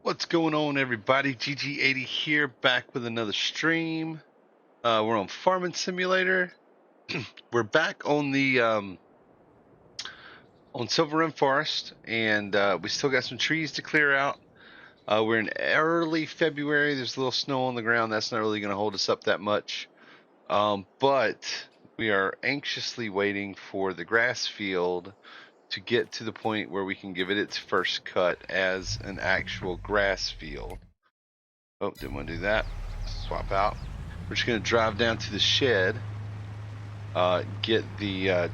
What's going on, everybody? GG80 here, back with another stream. We're on Farming Simulator. We're back on the on Silverrun Forest, and we still got some trees to clear out. We're in early February. There's a little snow on the ground. That's not really going to hold us up that much, but we are anxiously waiting for the grass field to get to the point where we can give it its first cut as an actual grass field. Oh, didn't want to do that. Swap out. We're just going to drive down to the shed, get the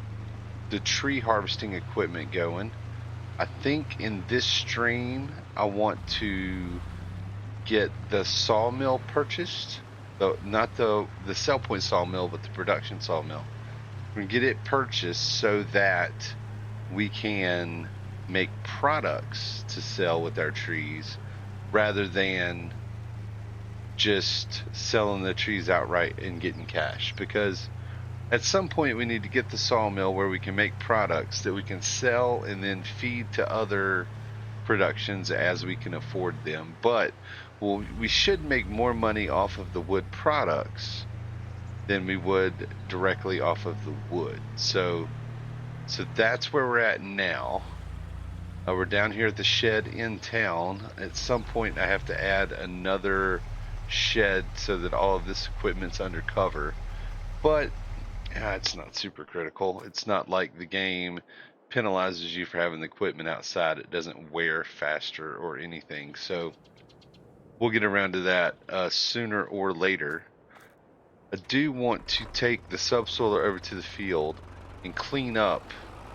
tree harvesting equipment going. I think in this stream, I want to get the sawmill purchased. Not the sell point sawmill, but the production sawmill. We're going to get it purchased so that we can make products to sell with our trees rather than just selling the trees outright and getting cash, because at some point we need to get the sawmill where we can make products that we can sell and then feed to other productions as we can afford them. But we should make more money off of the wood products than we would directly off of the wood. So that's where we're at now. We're down here at the shed in town. At some point I have to add another shed so that all of this equipment's undercover, but it's not super critical. It's not like the game penalizes you for having the equipment outside. It doesn't wear faster or anything, so we'll get around to that sooner or later. I do want to take the subsoiler over to the field and clean up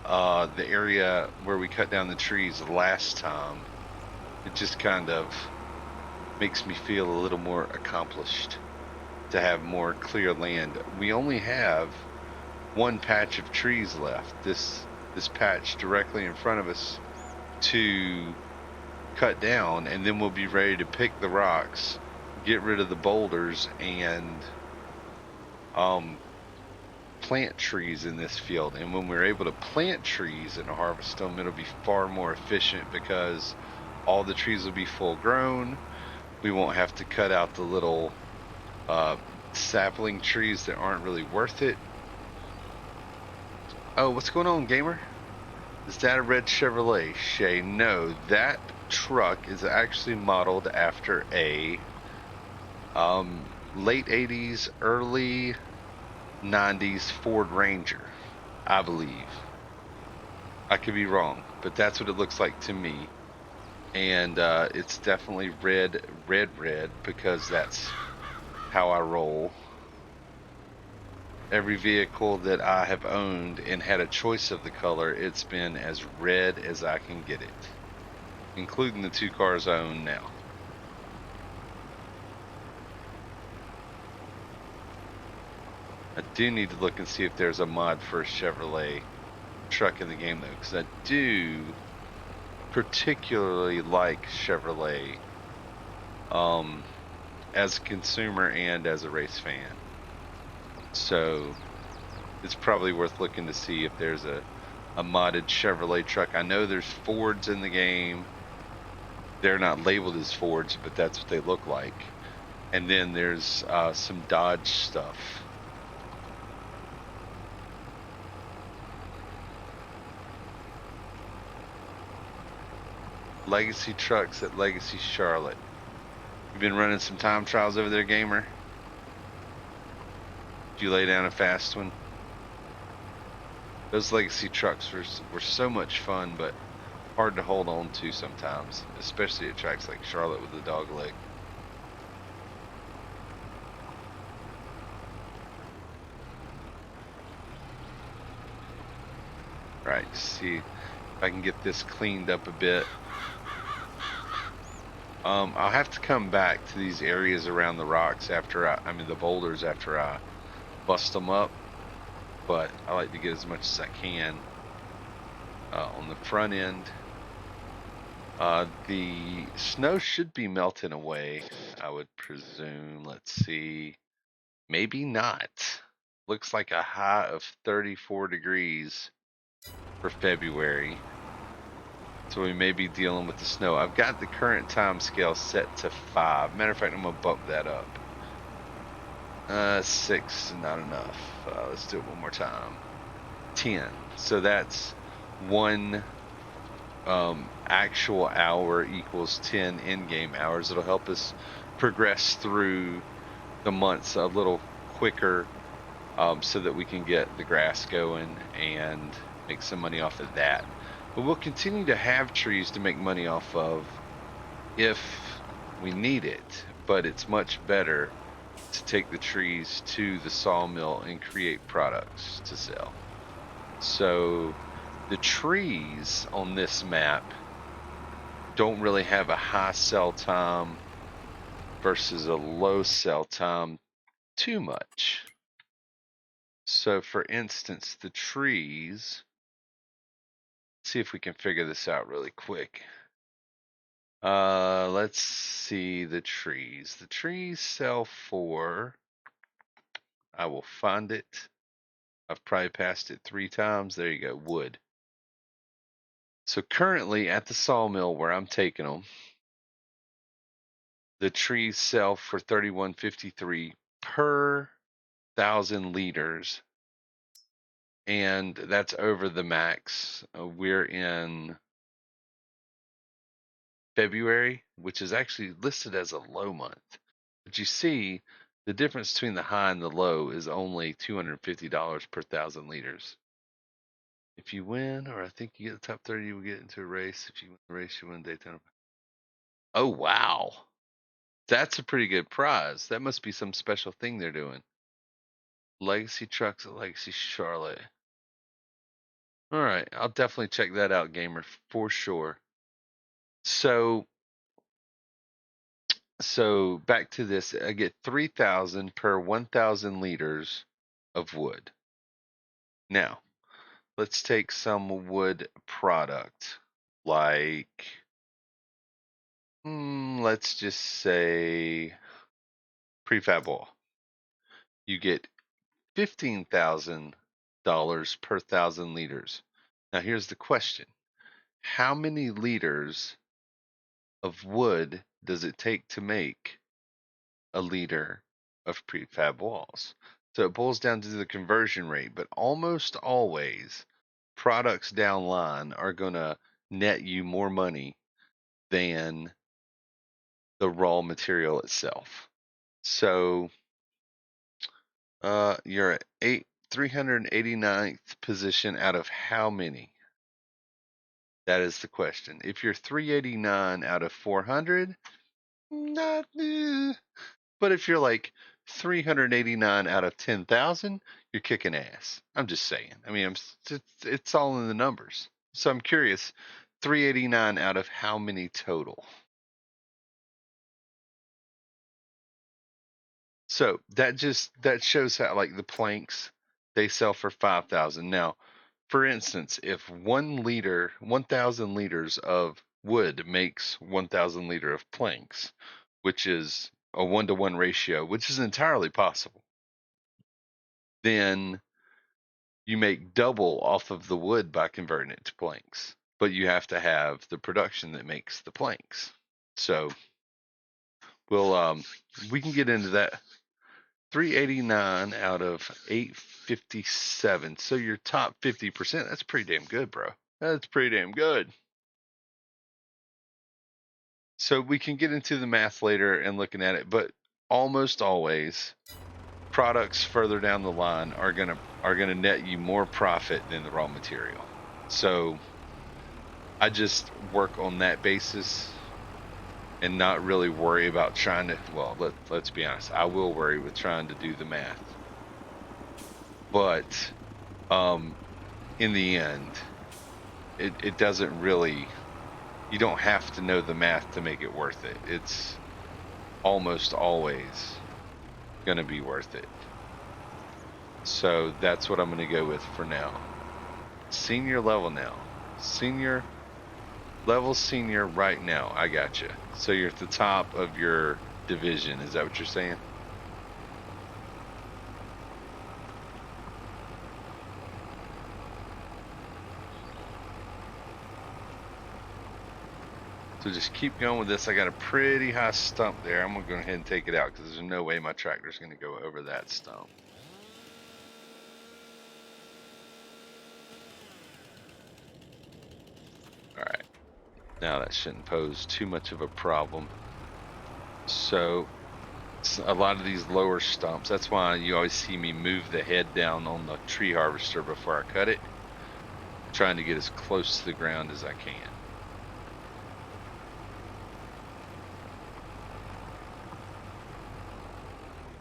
the area where we cut down the trees last time. It just kind of makes me feel a little more accomplished to have more clear land. We only have one patch of trees left, this patch directly in front of us, to cut down, and then we'll be ready to pick the rocks, get rid of the boulders, and plant trees in this field. And when we're able to plant trees and harvest them, it'll be far more efficient because all the trees will be full grown. We won't have to cut out the little sapling trees that aren't really worth it. Oh, what's going on, gamer? Is that a red Chevrolet? Shay, no, that truck is actually modeled after a late 80s, early 90s Ford Ranger, I believe. I could be wrong, but that's what it looks like to me. And it's definitely red, because that's how I roll. Every vehicle that I have owned and had a choice of the color, it's been as red as I can get it, including the two cars I own now. I do need to look and see if there's a mod for a Chevrolet truck in the game, though, because I do particularly like Chevrolet as a consumer and as a race fan. So it's probably worth looking to see if there's a modded Chevrolet truck. I know there's Fords in the game. They're not labeled as Fords, but that's what they look like. And then there's some Dodge stuff. Legacy trucks at Legacy Charlotte. You've been running some time trials over there, gamer? Did you lay down a fast one? Those Legacy trucks were so much fun, but hard to hold on to sometimes, especially at tracks like Charlotte with the dog leg. Right, see if I can get this cleaned up a bit. I'll have to come back to these areas around the rocks after the boulders after I bust them up, but I like to get as much as I can on the front end. The snow should be melting away, I would presume. Let's see. Maybe not. Looks like a high of 34 degrees for February. So we may be dealing with the snow. I've got the current time scale set to 5. Matter of fact, I'm going to bump that up. 6, not enough. Let's do it one more time. 10. So that's one actual hour equals 10 in-game hours. It'll help us progress through the months a little quicker, so that we can get the grass going and make some money off of that. But we'll continue to have trees to make money off of if we need it, but it's much better to take the trees to the sawmill and create products to sell. So the trees on this map don't really have a high sell time versus a low sell time too much. So for instance, the trees, let's see if we can figure this out really quick. Let's see the trees. The trees sell for, I will find it. I've probably passed it 3 times. There you go, wood. So currently at the sawmill where I'm taking them, the trees sell for $31.53 per 1,000 liters, and that's over the max. We're in February, which is actually listed as a low month. But you see, the difference between the high and the low is only $250 per 1,000 liters. If you win, or I think you get the top 30, you will get into a race. If you win the race, you win Daytona. Oh, wow. That's a pretty good prize. That must be some special thing they're doing. Legacy trucks at Legacy Charlotte. All right, I'll definitely check that out, gamer, for sure. So back to this, I get 3,000 per 1,000 liters of wood. Now, let's take some wood product, like, let's just say prefab wall. You get $15,000 per 1,000 liters. Now, here's the question: how many liters of wood does it take to make a liter of prefab walls? So it boils down to the conversion rate, but almost always products down line are going to net you more money than the raw material itself. So you're at 389th position out of how many? That is the question. If you're 389 out of 400, not, but if you're like 389 out of 10,000, you're kicking ass. I'm just saying. I mean, it's all in the numbers. So I'm curious, 389 out of how many total? So that shows how, like, the planks, they sell for 5,000. Now, for instance, if 1,000 liters of wood makes 1,000 liter of planks, which is a 1-to-1 ratio, which is entirely possible, then you make double off of the wood by converting it to planks. But you have to have the production that makes the planks. So we can get into that. 389 out of 857. So your top 50%, that's pretty damn good, bro. That's pretty damn good. So we can get into the math later and looking at it, but almost always products further down the line are gonna net you more profit than the raw material. So I just work on that basis and not really worry about trying to, well, let's be honest, I will worry with trying to do the math. But in the end, it doesn't really, you don't have to know the math to make it worth it. It's almost always going to be worth it. So that's what I'm going to go with for now. Senior level now. Senior right now. I got you. So you're at the top of your division. Is that what you're saying? So just keep going with this. I got a pretty high stump there. I'm going to go ahead and take it out because there's no way my tractor's going to go over that stump. Alright. Now that shouldn't pose too much of a problem. So a lot of these lower stumps, that's why you always see me move the head down on the tree harvester before I cut it. I'm trying to get as close to the ground as I can.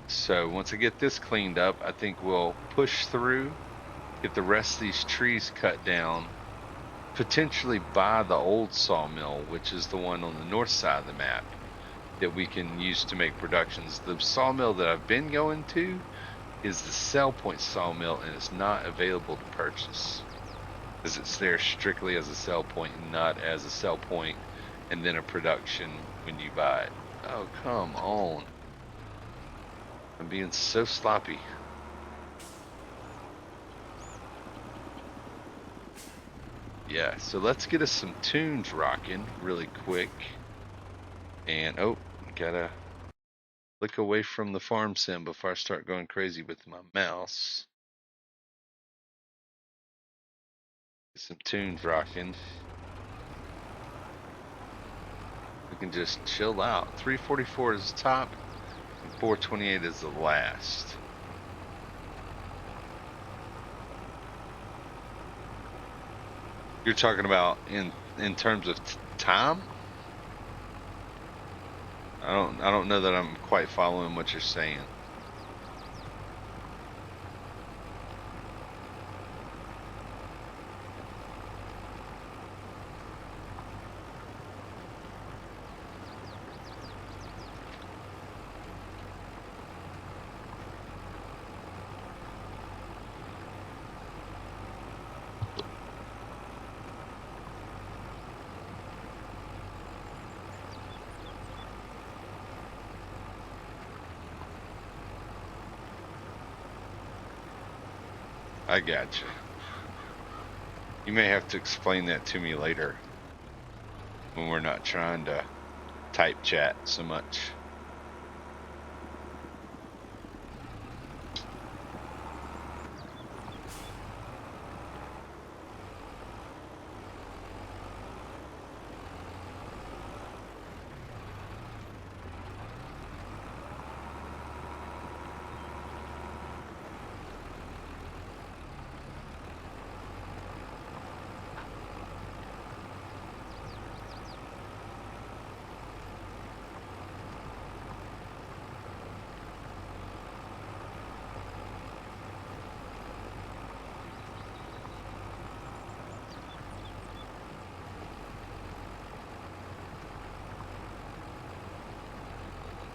So once I get this cleaned up, I think we'll push through, get the rest of these trees cut down, potentially buy the old sawmill, which is the one on the north side of the map that we can use to make productions. The sawmill that I've been going to is the Sell Point sawmill, and it's not available to purchase because it's there strictly as a sell point and not as a sell point and then a production when you buy it. Oh, come on. I'm being so sloppy. Yeah, so let's get us some tunes rocking really quick. And, oh, gotta look away from the farm sim before I start going crazy with my mouse. Get some tunes rocking. We can just chill out. 344 is the top, and 428 is the last. You're talking about in terms of time? I don't know that I'm quite following what you're saying. I gotcha. You may have to explain that to me later when we're not trying to type chat so much.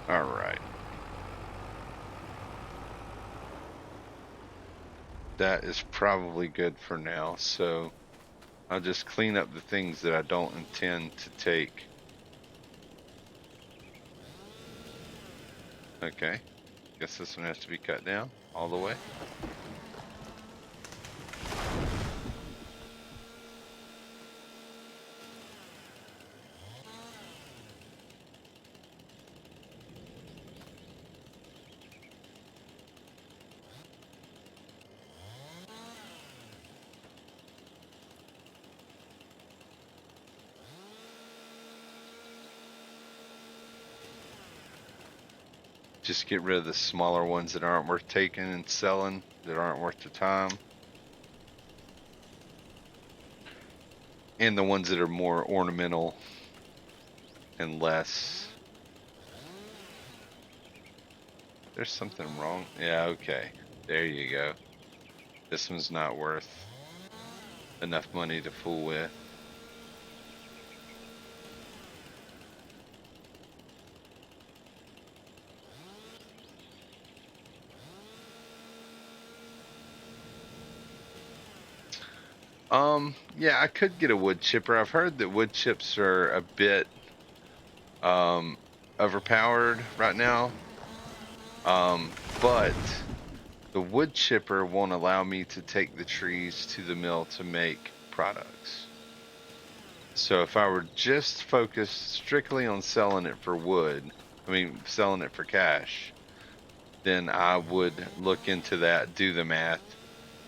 All right. That is probably good for now. So I'll just clean up the things that I don't intend to take. Okay. Guess this one has to be cut down all the way. Just get rid of the smaller ones that aren't worth taking and selling, that aren't worth the time. And the ones that are more ornamental and less. There's something wrong. Yeah, okay. There you go. This one's not worth enough money to fool with. Yeah, I could get a wood chipper. I've heard that wood chips are a bit overpowered right now. But the wood chipper won't allow me to take the trees to the mill to make products. So if I were just focused strictly on selling it for wood, I mean selling it for cash, then I would look into that, do the math,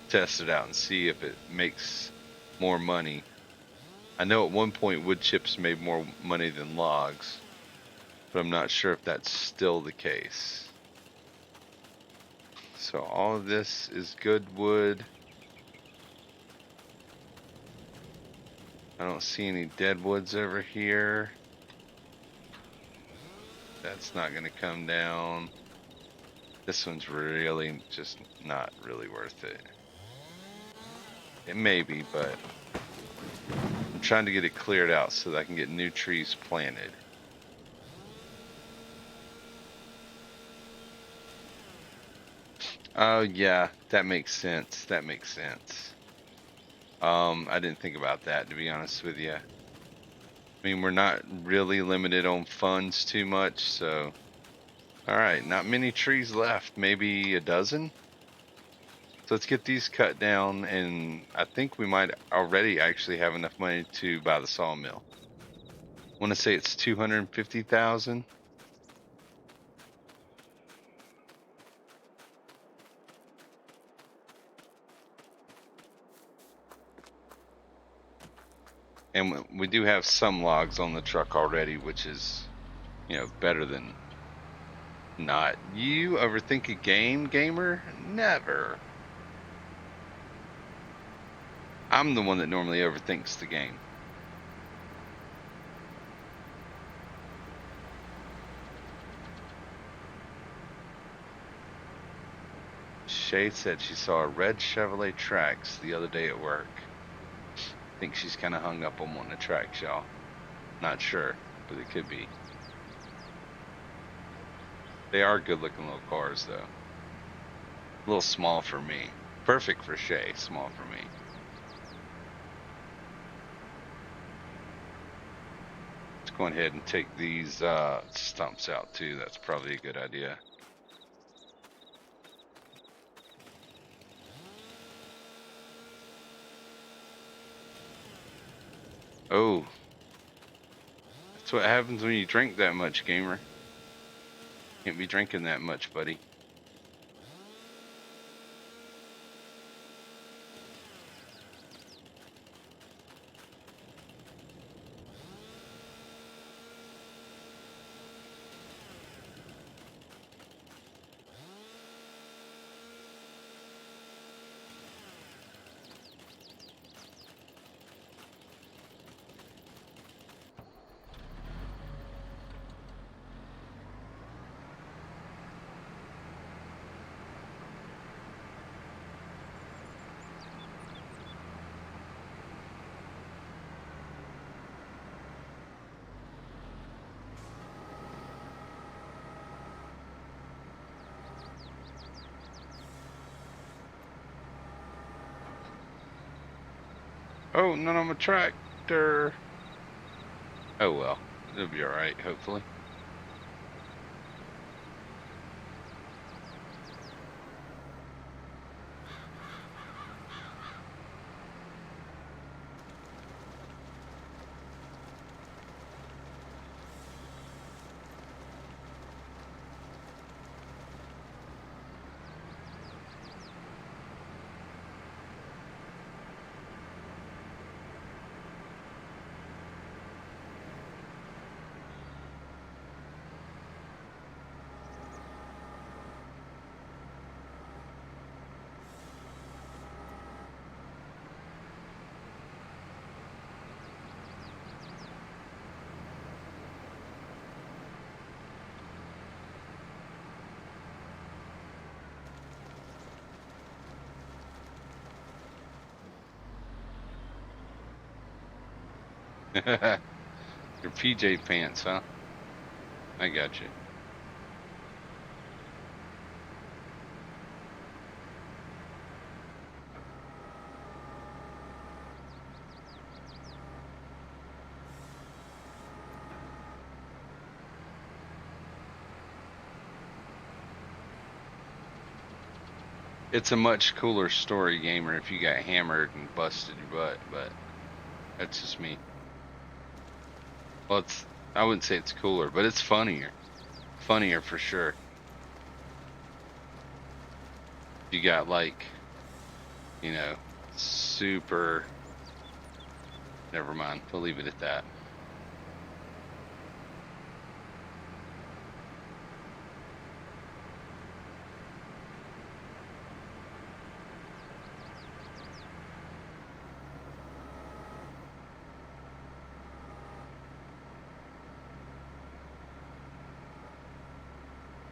test it out, and see if it makes more money. I know at one point wood chips made more money than logs, but I'm not sure if that's still the case. So all of this is good wood. I don't see any dead woods over here. That's not going to come down. This one's really just not really worth it. It may be, but I'm trying to get it cleared out so that I can get new trees planted. Oh yeah, that makes sense. That makes sense. I didn't think about that, to be honest with you. I mean, we're not really limited on funds too much, so all right, not many trees left, maybe a dozen. So let's get these cut down, and I think we might already actually have enough money to buy the sawmill. I want to say it's 250,000. And we do have some logs on the truck already, which is, better than not. You overthink a game, gamer? Never. I'm the one that normally overthinks the game. Shay said she saw a red Chevrolet Trax the other day at work. I think she's kind of hung up on one of the Trax, y'all. Not sure, but it could be. They are good looking little cars, though. A little small for me. Perfect for Shay, small for me. Let's go ahead and take these stumps out too. That's probably a good idea. Oh, that's what happens when you drink that much, gamer. Can't be drinking that much, buddy. Oh, not on my tractor. Oh well, it'll be alright, hopefully. Your PJ pants, huh? I got you. It's a much cooler story, gamer, if you got hammered and busted your butt, but that's just me. Well, I wouldn't say it's cooler, but it's funnier. Funnier for sure. You got like, super. Never mind. We'll leave it at that.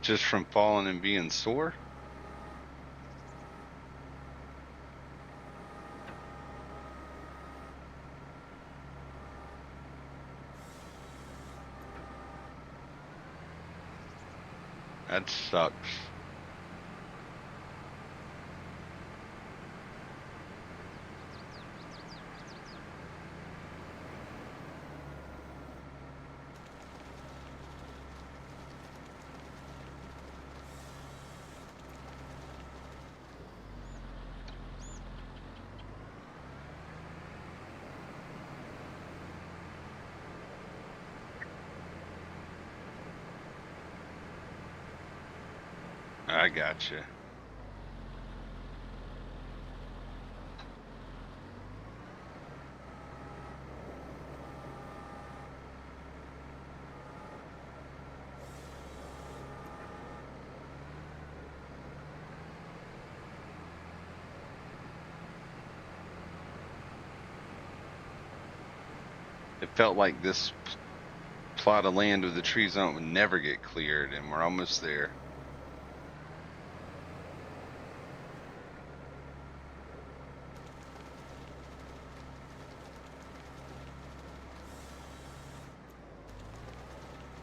Just from falling and being sore? That sucks. I gotcha. It felt like this plot of land with the trees on it would never get cleared, and we're almost there.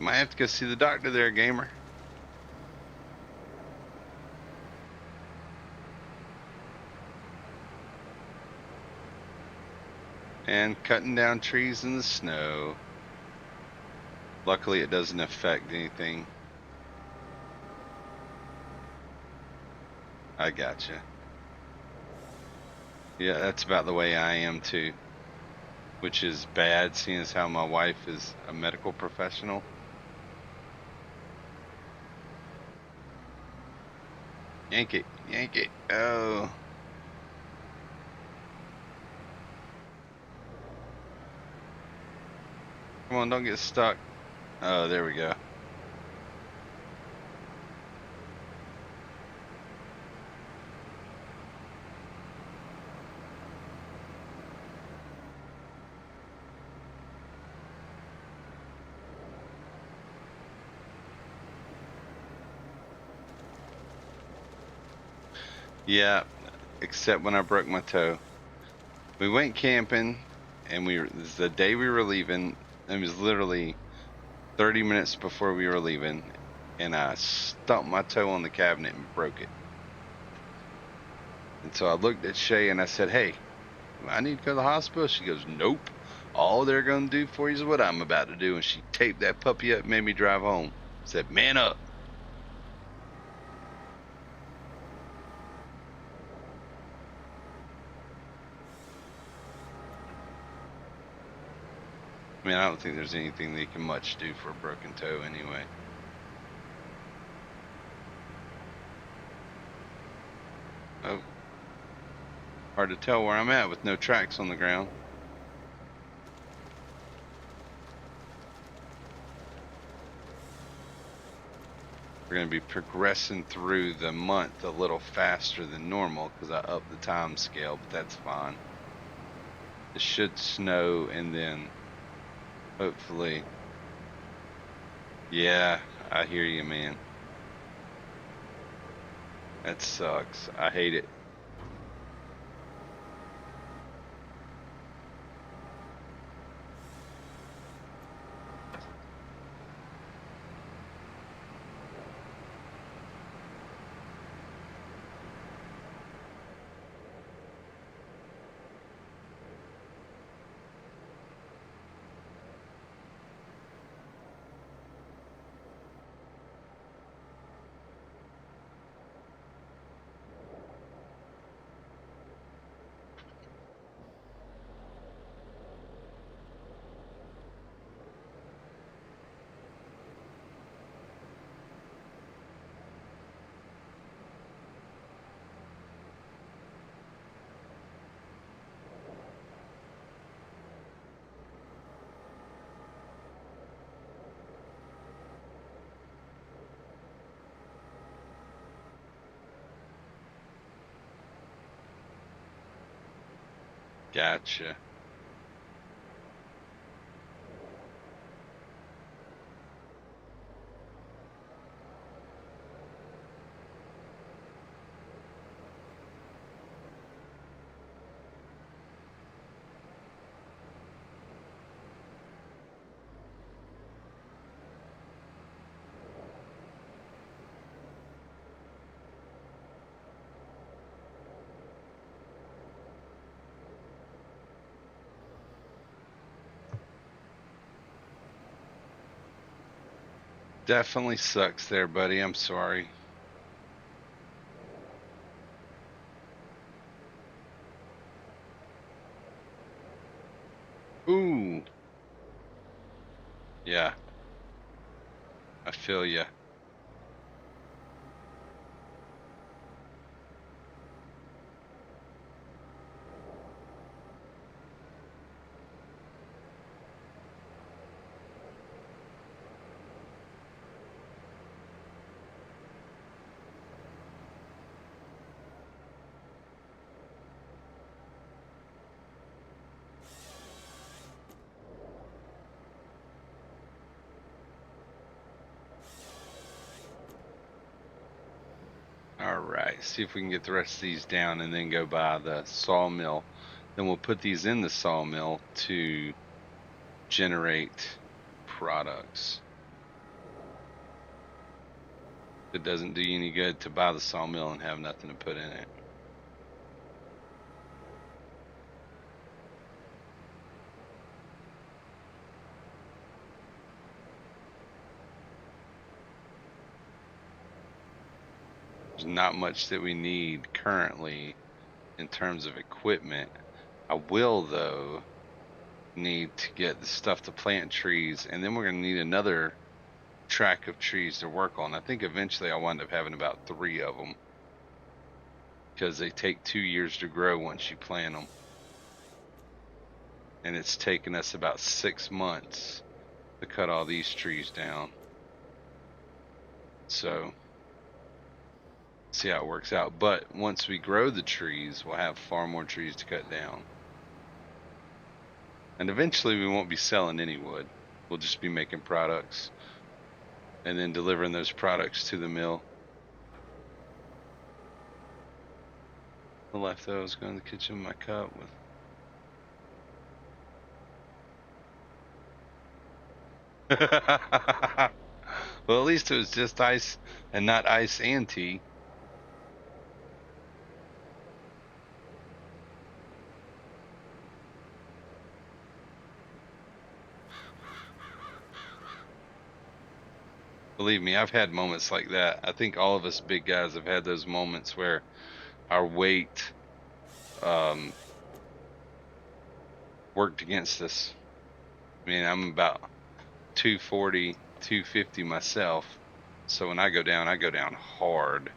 Might have to go see the doctor there, gamer. And cutting down trees in the snow. Luckily, it doesn't affect anything. I gotcha. Yeah, that's about the way I am too. Which is bad, seeing as how my wife is a medical professional. Yank it, yank it. Oh. Come on, don't get stuck. Oh, there we go. Yeah, except when I broke my toe. We went camping, and the day we were leaving. It was literally 30 minutes before we were leaving, and I stumped my toe on the cabinet and broke it. And so I looked at Shay and I said, "Hey, I need to go to the hospital." She goes, "Nope. All they're going to do for you is what I'm about to do." And she taped that puppy up and made me drive home. Said, "Man up." I mean, I don't think there's anything they can much do for a broken toe anyway. Oh, hard to tell where I'm at with no tracks on the ground. We're going to be progressing through the month a little faster than normal because I upped the time scale, but that's fine. It should snow and then hopefully. Yeah, I hear you, man. That sucks. I hate it. Gotcha. Definitely sucks there, buddy. I'm sorry. Ooh, yeah, I feel ya. All right, see if we can get the rest of these down and then go by the sawmill. Then we'll put these in the sawmill to generate products. It doesn't do you any good to buy the sawmill and have nothing to put in it. There's not much that we need currently in terms of equipment. I will, though, need to get the stuff to plant trees, and then we're going to need another track of trees to work on. I think eventually I'll wind up having about 3 of them because they take 2 years to grow once you plant them. And it's taken us about 6 months to cut all these trees down. So, see how it works out. But once we grow the trees, we'll have far more trees to cut down. And eventually we won't be selling any wood. We'll just be making products and then delivering those products to the mill. The left though is going to the kitchen with my cup with well, at least it was just ice and not ice and tea. Believe me, I've had moments like that. I think all of us big guys have had those moments where our weight worked against us. I mean, I'm about 240, 250 myself. So when I go down hard.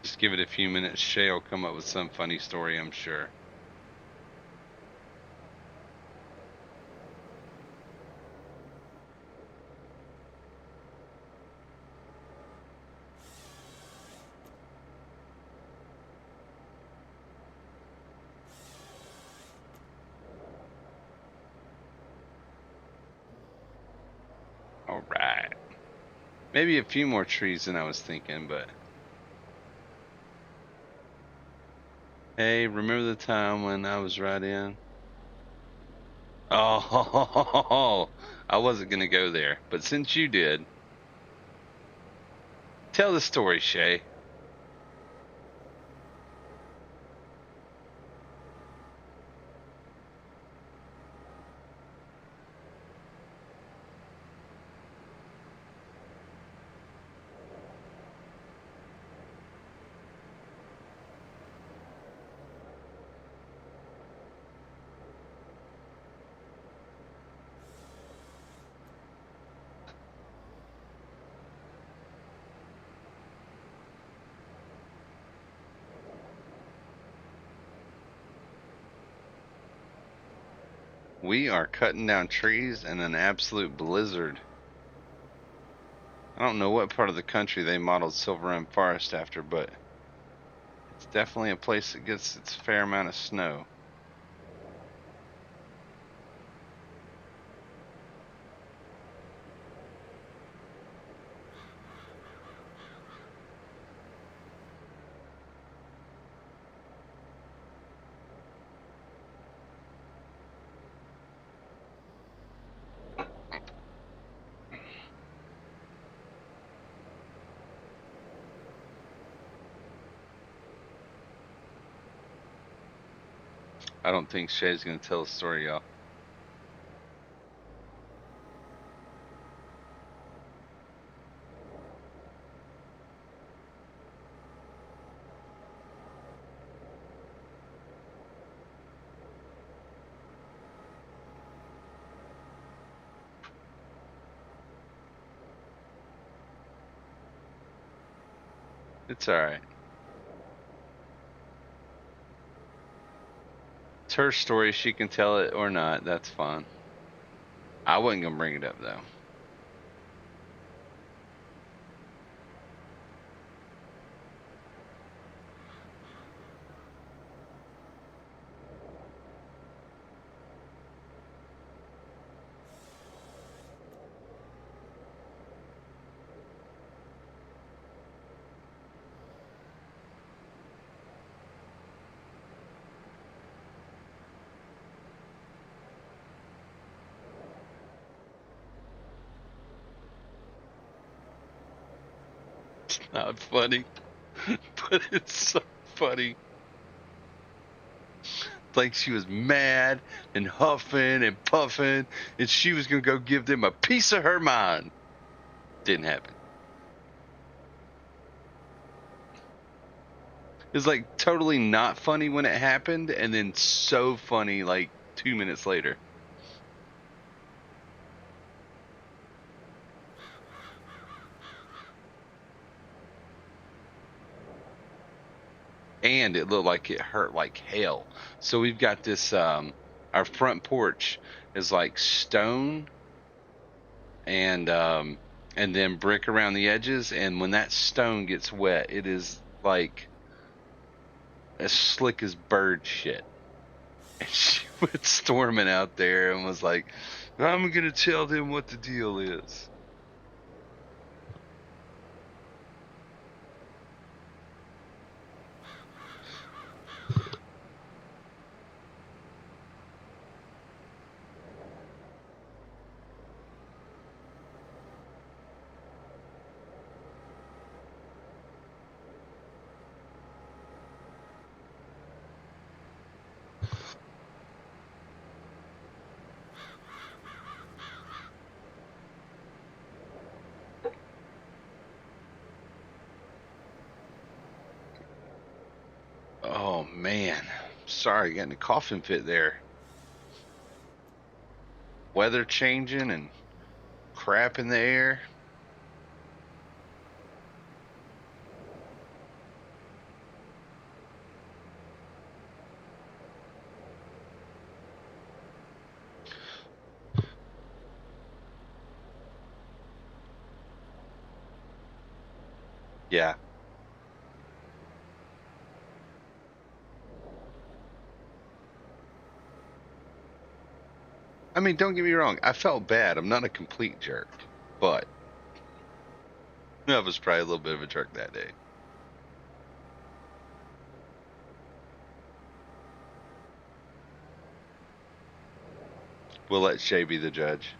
Just give it a few minutes. Shay will come up with some funny story, I'm sure. All right. Maybe a few more trees than I was thinking, but hey, remember the time when I was right in? Oh, I wasn't going to go there, but since you did, tell the story, Shay. We are cutting down trees in an absolute blizzard. I don't know what part of the country they modeled Silverrun Forest after, but it's definitely a place that gets its fair amount of snow. I don't think Shay's gonna tell a story, y'all. It's alright. It's her story. She can tell it or not. That's fine. I wasn't gonna bring it up though. It's not funny, but it's so funny. Like she was mad and huffing and puffing, and she was gonna go give them a piece of her mind. Didn't happen. It was like totally not funny when it happened, and then so funny like 2 minutes later. And it looked like it hurt like hell. So we've got this our front porch is like stone and then brick around the edges, and when that stone gets wet, it is like as slick as bird shit. And she went storming out there and was like, I'm gonna tell them what the deal is. Oh man. Sorry, getting a coughing fit there. Weather changing and crap in the air. Yeah. I mean, don't get me wrong. I felt bad. I'm not a complete jerk, but I was probably a little bit of a jerk that day. We'll let Shay be the judge.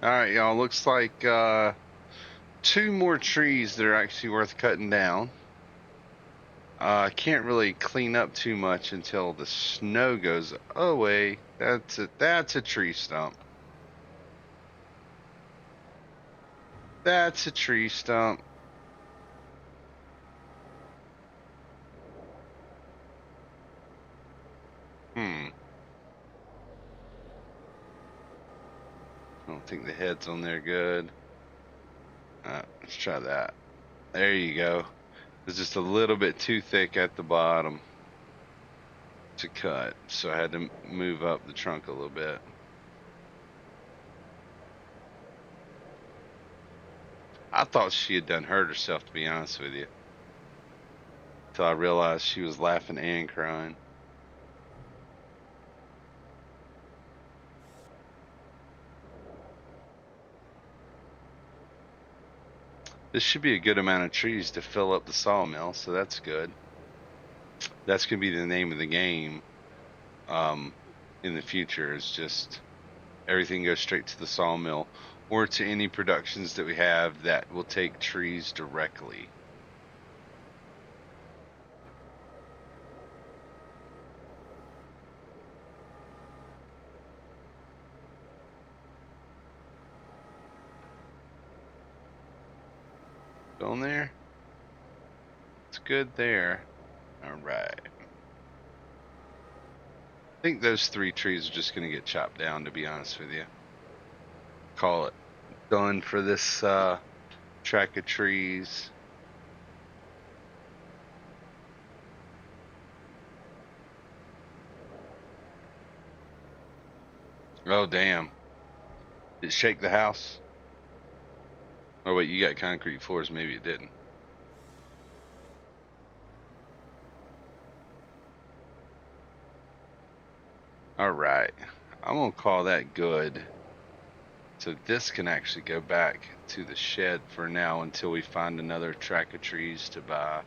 All right, y'all. Looks like two more trees that are actually worth cutting down. I can't really clean up too much until the snow goes away. That's a tree stump. That's a tree stump. Hmm. I don't think the head's on there good. Let's try that. There you go. It's just a little bit too thick at the bottom to cut, so I had to move up the trunk a little bit. I thought she had done hurt herself, to be honest with you, till I realized she was laughing and crying. This should be a good amount of trees to fill up the sawmill, so that's good. That's going to be the name of the game um, in the future, is just everything goes straight to the sawmill or to any productions that we have that will take trees directly. On there? It's good there. All right. I think those 3 trees are just going to get chopped down, to be honest with you. Call it done for this track of trees. Oh, damn. Did it shake the house? Oh, wait, you got concrete floors. Maybe it didn't. All right. I'm going to call that good. So this can actually go back to the shed for now until we find another track of trees to buy.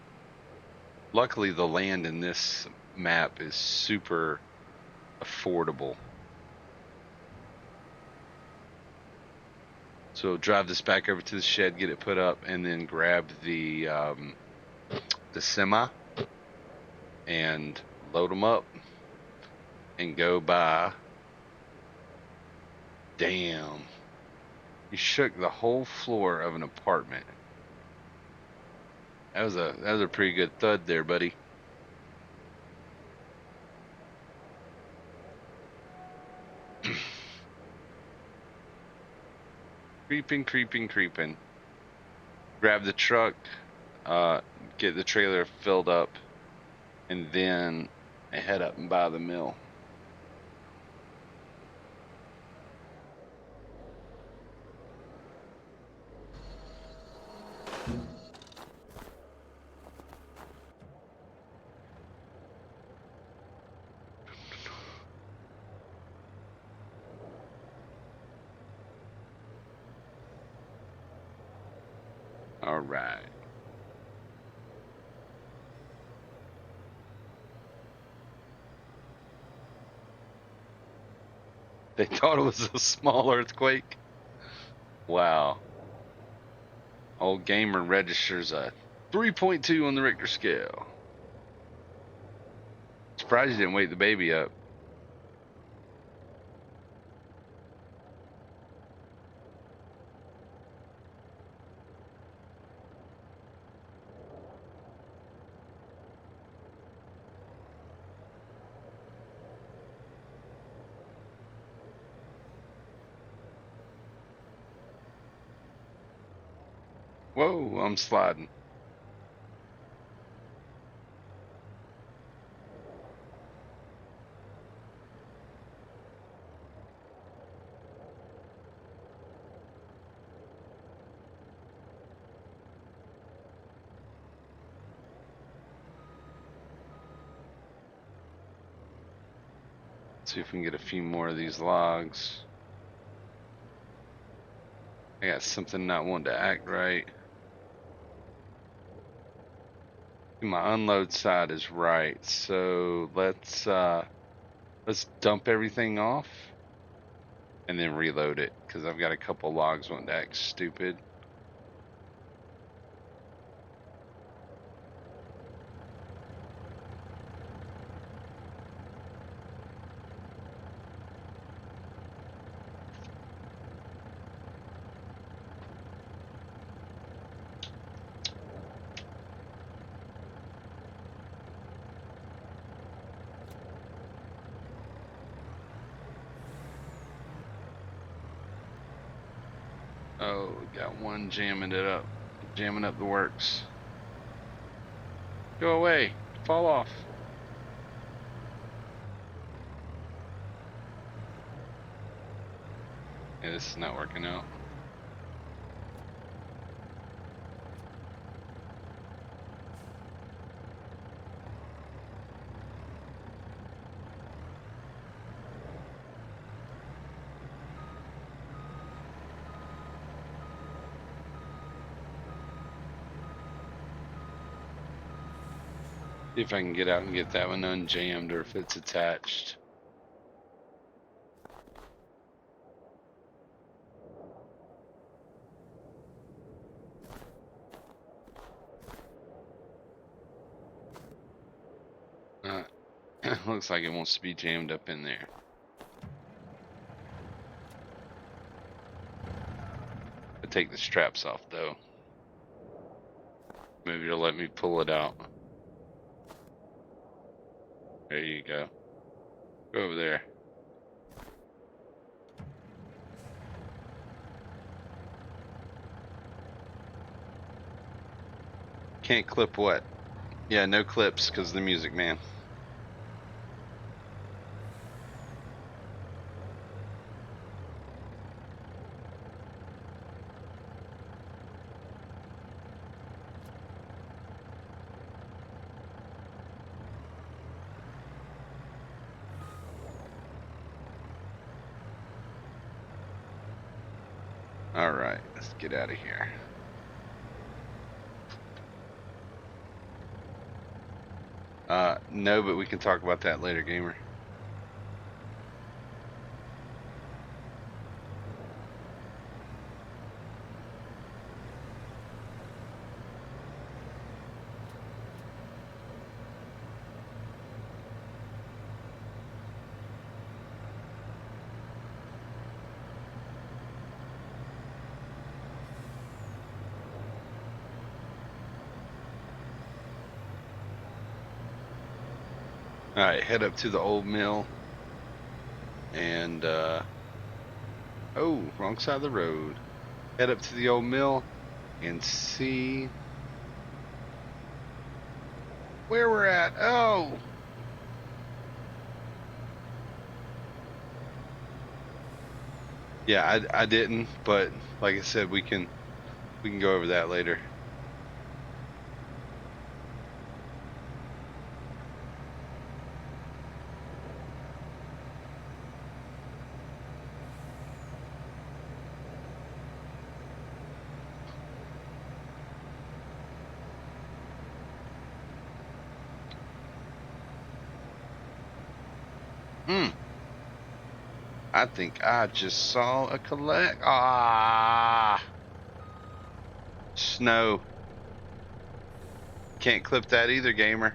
Luckily, the land in this map is super affordable. So drive this back over to the shed, get it put up, and then grab the semi and load them up and go buy. Damn. You shook the whole floor of an apartment. That was a pretty good thud there, buddy. Creeping, creeping, creeping. Grab the truck, get the trailer filled up, and then head up and buy the mill. All right. They thought it was a small earthquake. Wow. Old gamer registers a 3.2 on the Richter scale. Surprised you didn't wake the baby up. Whoa, I'm sliding. See if we can get a few more of these logs. I got something not wanting to act right. My unload side is right, so let's dump everything off and then reload it, because I've got a couple logs wanting to act stupid. Oh, we got one jamming up the works. Go away, fall off. Yeah, this is not working out. See if I can get out and get that one unjammed or if it's attached. Uh, looks like it wants to be jammed up in there. I take the straps off though. Maybe it'll let me pull it out. There you go. Go over there. Can't clip what? Yeah, no clips because of the music man. All right, let's get out of here. No, but we can talk about that later, gamer. All right, head up to the old mill and oh, wrong side of the road. Head up to the old mill and see where we're at. Oh, yeah, I didn't, but like I said, we can go over that later. Hmm. I think I just saw a collect. Snow. Can't clip that either, gamer.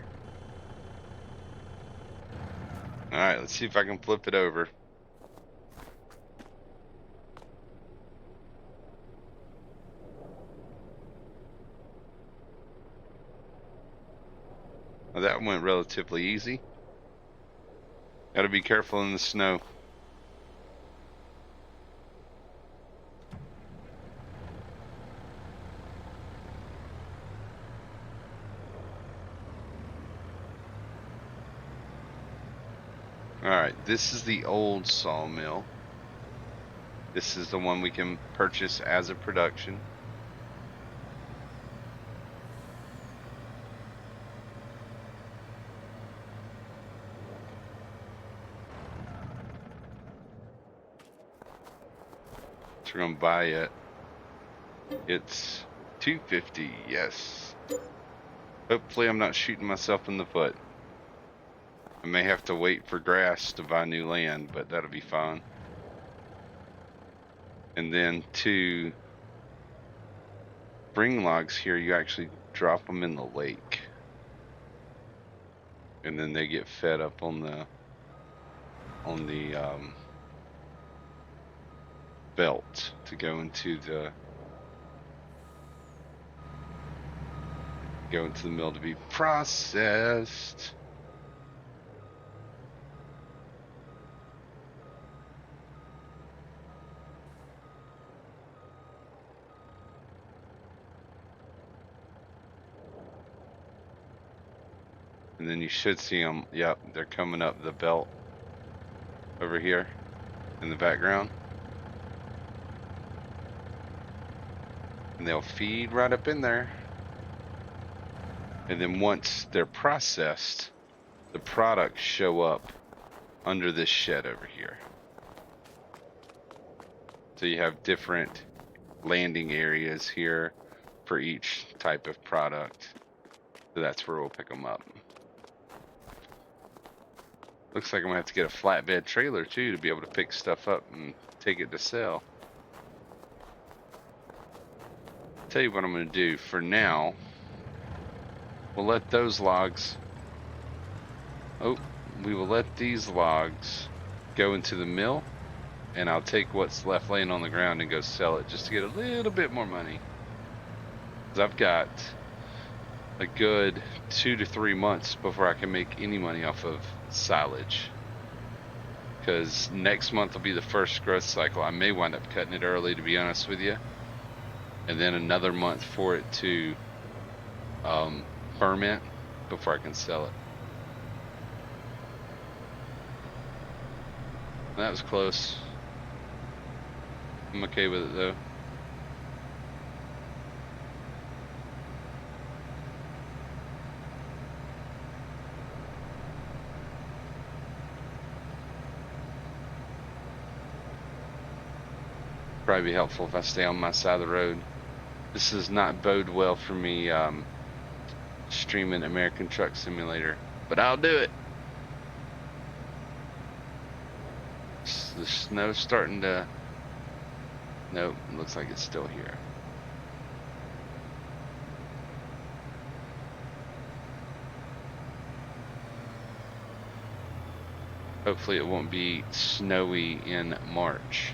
All right, let's see if I can flip it over. Well, that went relatively easy. Got to be careful in the snow. All right, this is the old sawmill. This is the one we can purchase as a production. So we're gonna buy it. It's $250. Yes. Hopefully, I'm not shooting myself in the foot. I may have to wait for grass to buy new land, but that'll be fine. And then to bring logs here, you actually drop them in the lake, and then they get fed up on the belt to go into the mill to be processed. And then you should see them. Yep, they're coming up the belt over here in the background. And they'll feed right up in there. And then once they're processed, the products show up under this shed over here. So you have different landing areas here for each type of product. So that's where we'll pick them up. Looks like I'm gonna have to get a flatbed trailer too to be able to pick stuff up and take it to sell. Tell you what I'm gonna do for now. We'll let those logs. Oh, we will let these logs go into the mill, and I'll take what's left laying on the ground and go sell it just to get a little bit more money. Because I've got a good 2 to 3 months before I can make any money off of silage. Because next month will be the first growth cycle. I may wind up cutting it early, to be honest with you. And then another month for it to ferment before I can sell it. That was close. I'm okay with it though. Probably be helpful if I stay on my side of the road. This does not bode well for me streaming American Truck Simulator, but I'll do it. The snow's starting to. Nope, looks like it's still here. Hopefully it won't be snowy in March.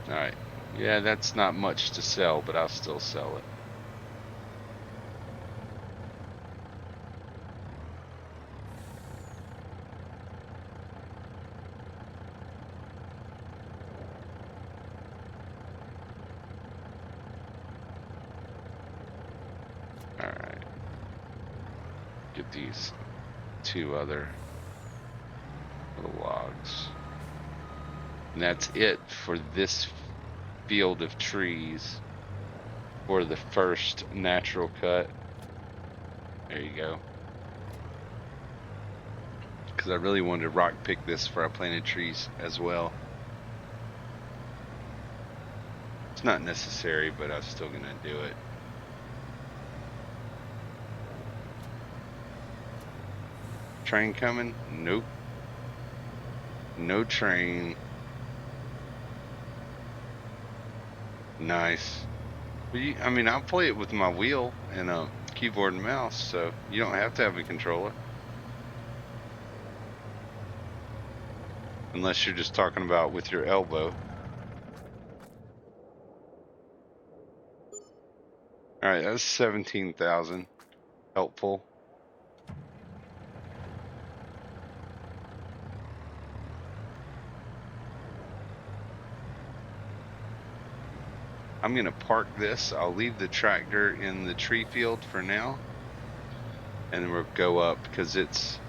Alright, yeah, that's not much to sell, but I'll still sell it. Alright, get these 2 other little logs. And that's it for this field of trees for the first natural cut. There you go. Because I really wanted to rock pick this for our planted trees as well. It's not necessary, but I'm still gonna do it. Train coming? Nope. No train. Nice. I mean, I'll play it with my wheel and a keyboard and mouse, so you don't have to have a controller. Unless you're just talking about with your elbow. Alright, that's 17,000. Helpful. I'm going to park this. I'll leave the tractor in the tree field for now. And then we'll go up because it's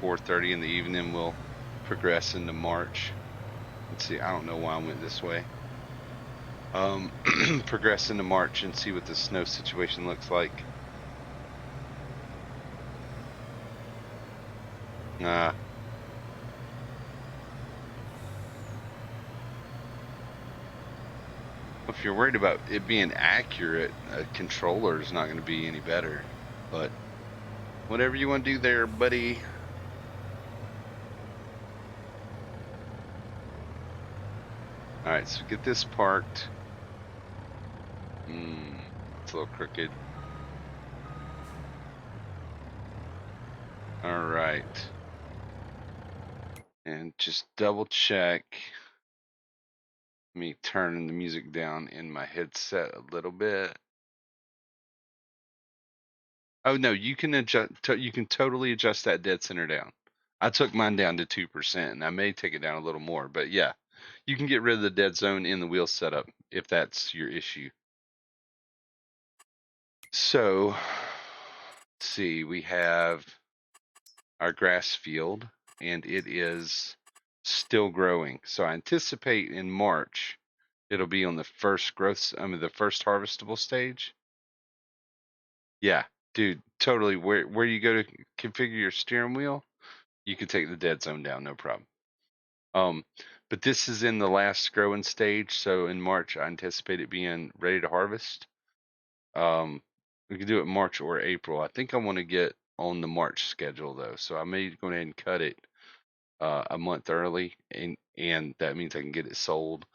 4:30 in the evening. We'll progress into March. Let's see, I don't know why I went this way. Progress into March and see what the snow situation looks like. If you're worried about it being accurate, a controller is not going to be any better. But whatever you want to do there, buddy. Alright, so get this parked. It's a little crooked. Alright. And just double check. Me turning the music down in my headset a little bit. Oh no, you can adjust. You can totally adjust that dead center down. I took mine down to 2%, and I may take it down a little more. But yeah, you can get rid of the dead zone in the wheel setup if that's your issue. So, let's see, we have our grass field, and it is still growing. So I anticipate in March it'll be on the first the first harvestable stage. Yeah, dude, totally. Where you go to configure your steering wheel, you can take the dead zone down, no problem. Um, but this is in the last growing stage, so in March I anticipate it being ready to harvest. We could do it March or April. I think I want to get on the March schedule though, so I may go ahead and cut it a month early, and that means I can get it sold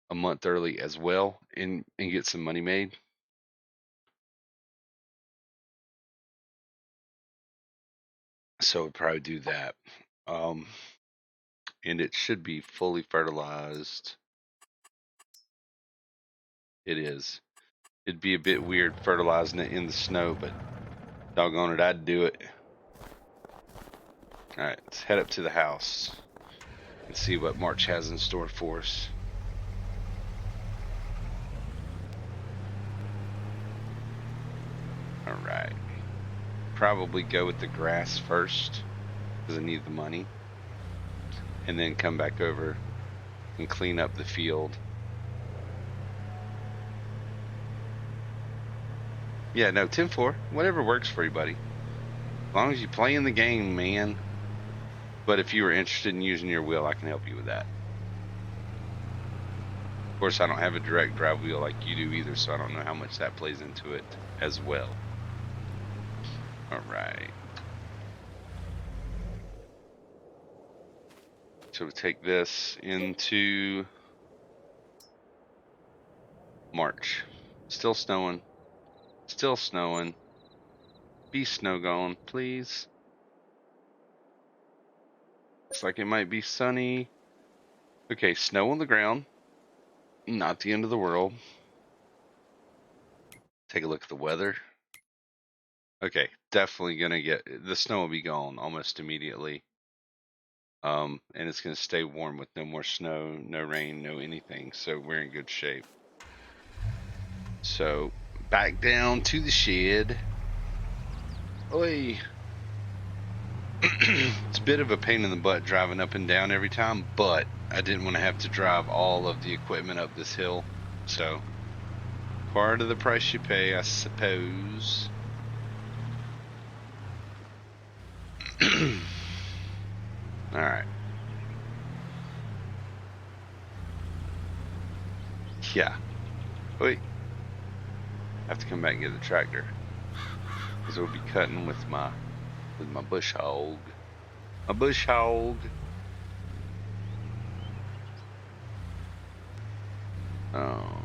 a month early as well, and get some money made. So we'd probably do that. Um, and it should be fully fertilized. It is. It'd be a bit weird fertilizing it in the snow, but doggone it, I'd do it. All right, let's head up to the house and see what March has in store for us. All right. Probably go with the grass first because I need the money, and then come back over and clean up the field. Yeah, no, 10-4. Whatever works for you, buddy. As long as you play in the game, man. But if you were interested in using your wheel, I can help you with that. Of course, I don't have a direct drive wheel like you do either, so I don't know how much that plays into it as well. All right. So we take this into March. Still snowing. Still snowing. Be snow gone, please. Looks like it might be sunny. Okay, snow on the ground. Not the end of the world. Take a look at the weather. Okay, definitely gonna get the snow will be gone almost immediately. And it's gonna stay warm with no more snow, no rain, no anything. So we're in good shape. So back down to the shed. Oi. It's a bit of a pain in the butt driving up and down every time, but I didn't want to have to drive all of the equipment up this hill. So part of the price you pay, I suppose. All right. Yeah. Wait. I have to come back and get the tractor because we'll be cutting with my bush hog. My bush hog. Kind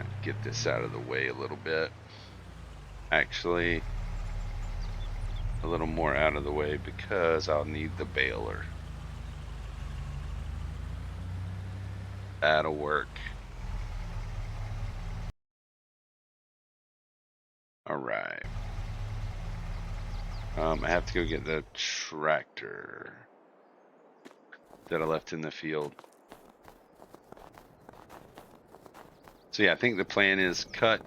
of get this out of the way a little bit. Actually, a little more out of the way because I'll need the baler. That'll work. All right. I have to go get the tractor that I left in the field. So yeah, I think the plan is cut.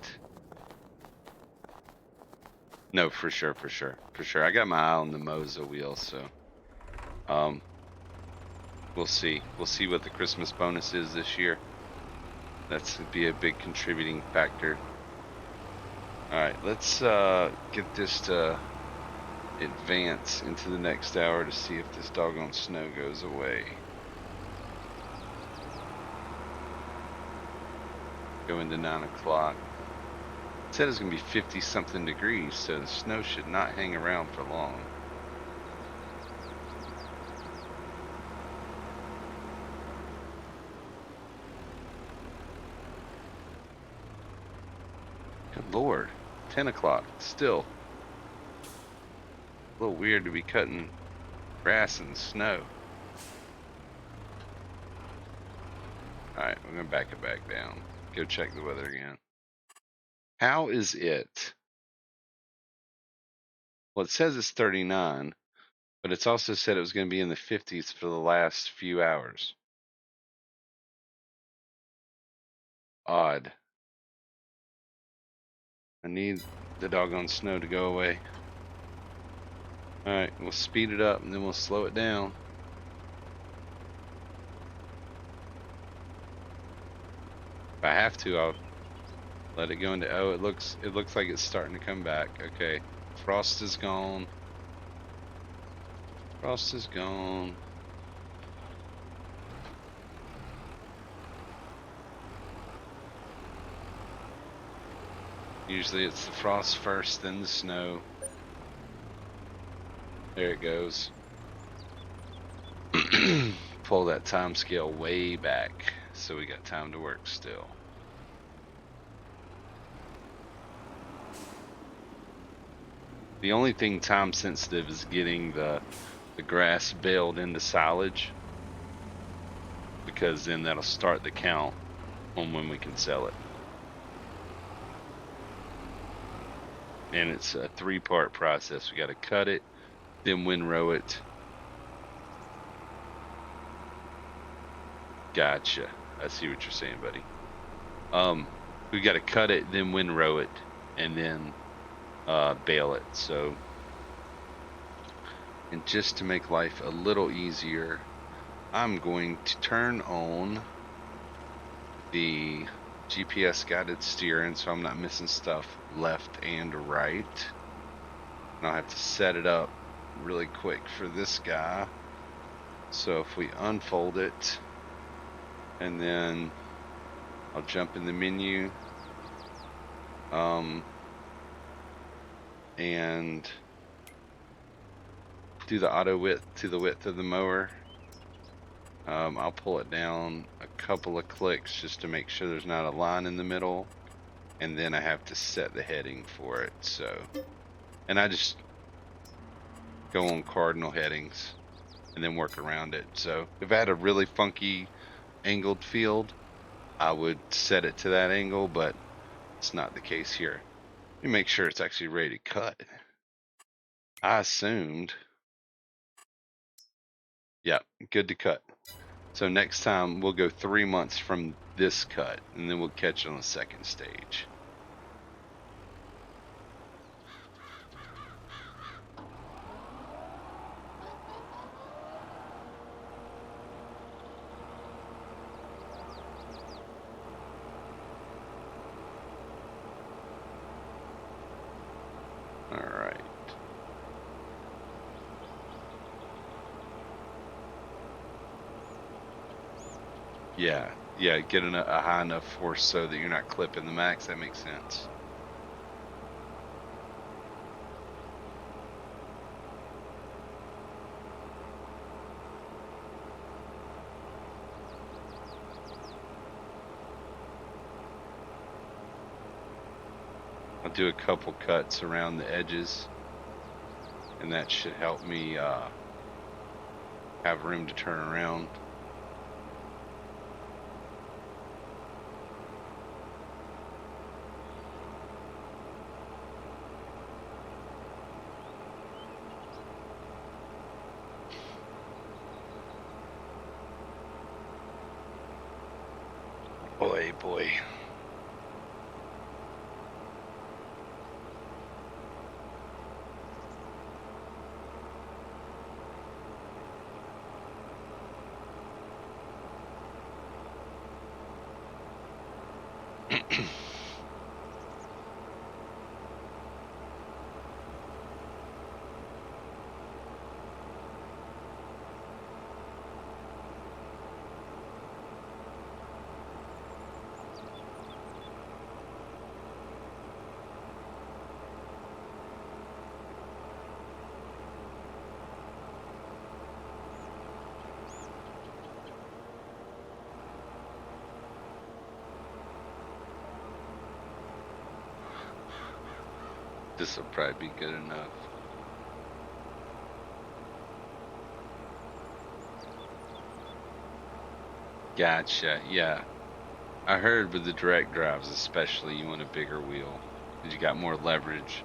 No, for sure. I got my eye on the Moza wheel, so we'll see. We'll see what the Christmas bonus is this year. That's be a big contributing factor. All right, let's get this to advance into the next hour to see if this doggone snow goes away. Go into 9 o'clock. It said it's going to be 50 something degrees, so the snow should not hang around for long. Good Lord, 10 o'clock, still. A little weird to be cutting grass in the snow. Alright, we're going to back it back down. Go check the weather again. How is it? Well, it says it's 39, but it's also said it was going to be in the 50s for the last few hours. odd. I need the doggone snow to go away. Alright, we'll speed it up and then we'll slow it down. If I have to, I'll let it go into, oh, it looks like it's starting to come back. Okay. Frost is gone. Frost is gone. Usually it's the frost first, then the snow. There it goes. Pull that time scale way back so we got time to work still. The only thing time sensitive is getting the grass baled into silage, because then that'll start the count on when we can sell it. And it's a 3-part process. We got to cut it, then windrow it. Gotcha. I see what you're saying, buddy. We got to cut it, then windrow it, and then bale it. So, and just to make life a little easier, I'm going to turn on the GPS guided steering so I'm not missing stuff left and right. And I'll have to set it up really quick for this guy. So if we unfold it, and then I'll jump in the menu, and do the auto width to the width of the mower. I'll pull it down a couple of clicks just to make sure there's not a line in the middle, and then I have to set the heading for it. So, and I just go on cardinal headings and then work around it. So if I had a really funky angled field, I would set it to that angle, but it's not the case here. Let me make sure it's actually ready to cut. I assumed, yeah, good to cut. So next time we'll go 3 months from this cut, and then we'll catch it on the second stage. All right. Yeah, get a high enough force so that you're not clipping the max. That makes sense. I'll do a couple cuts around the edges, and that should help me have room to turn around. Boy. This will probably be good enough. Gotcha, yeah. I heard with the direct drives especially, you want a bigger wheel, because you got more leverage,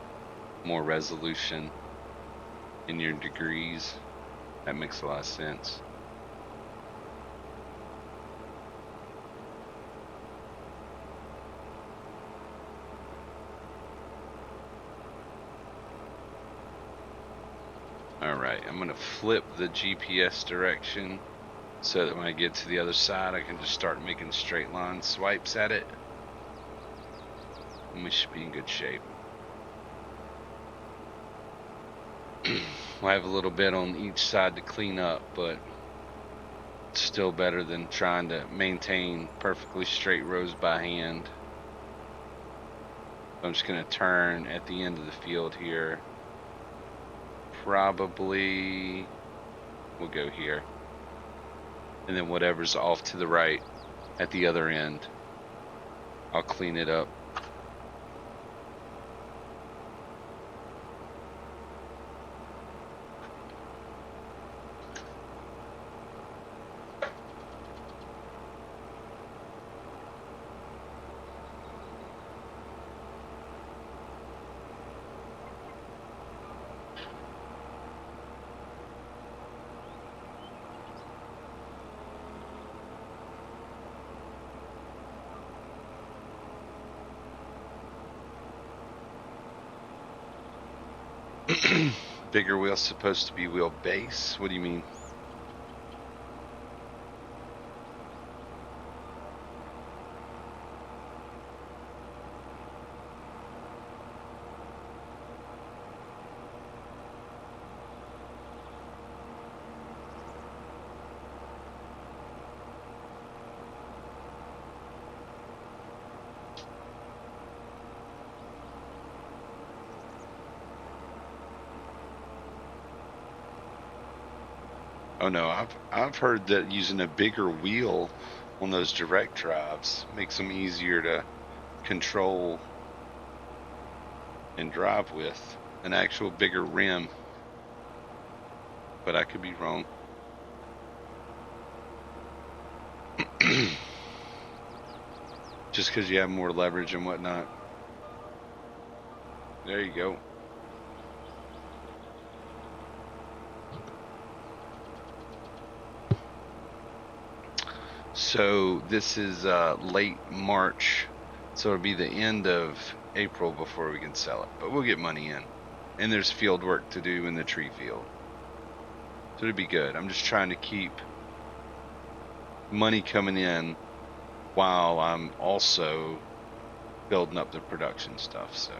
more resolution in your degrees. That makes a lot of sense. All right, I'm going to flip the GPS direction so that when I get to the other side, I can just start making straight line swipes at it. And we should be in good shape. I have a little bit on each side to clean up, but it's still better than trying to maintain perfectly straight rows by hand. I'm just going to turn at the end of the field here. Probably we'll go here. And then whatever's off to the right at the other end, I'll clean it up. Bigger wheel's supposed to be wheelbase? What do you mean? Oh no, I've heard that using a bigger wheel on those direct drives makes them easier to control and drive with, an actual bigger rim. But I could be wrong. Just because you have more leverage and whatnot. There you go. So this is late March, so it'll be the end of April before we can sell it. But we'll get money in. And there's field work to do in the tree field. So it'll be good. I'm just trying to keep money coming in while I'm also building up the production stuff. So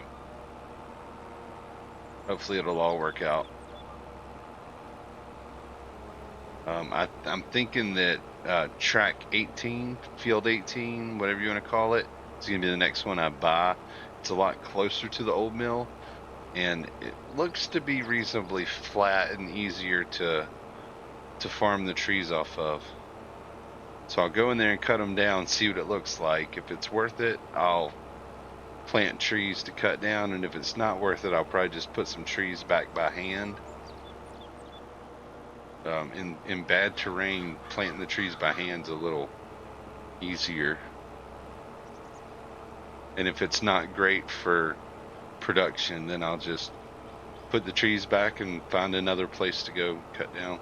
hopefully it'll all work out. I'm thinking that track 18, field 18, whatever you want to call it, is going to be the next one I buy. It's a lot closer to the old mill, and it looks to be reasonably flat and easier to farm the trees off of. So I'll go in there and cut them down, see what it looks like. If it's worth it, I'll plant trees to cut down, and if it's not worth it, I'll probably just put some trees back by hand. In bad terrain, planting the trees by hand's a little easier. And if it's not great for production, then I'll just put the trees back and find another place to go cut down.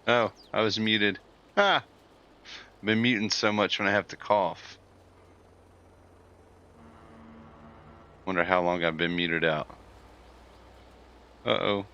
Oh, I was muted. Ah, been muting so much when I have to cough. Wonder how long I've been muted out. Uh-oh.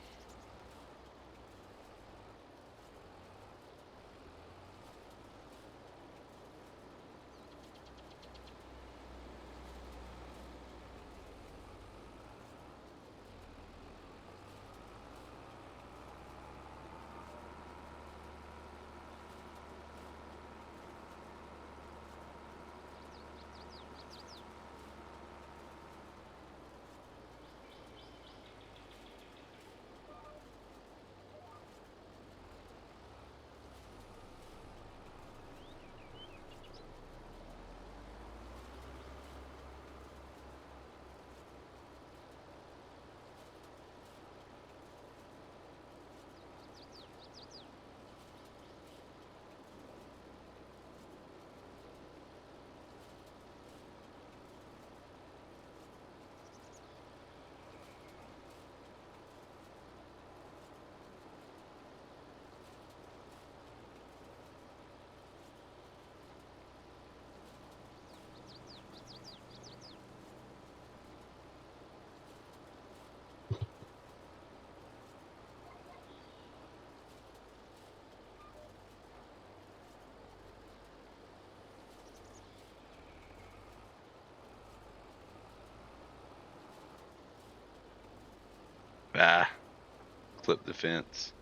Ah, clip the fence.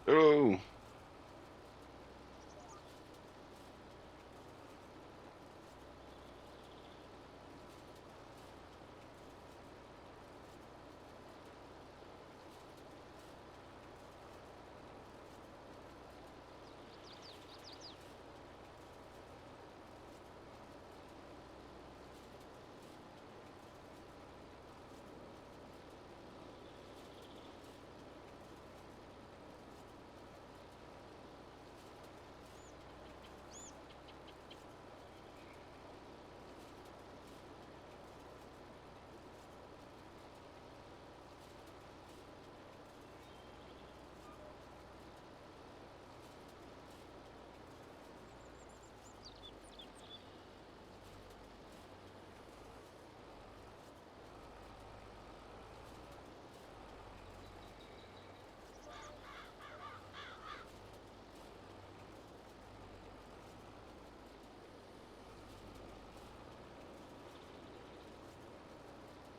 Oh,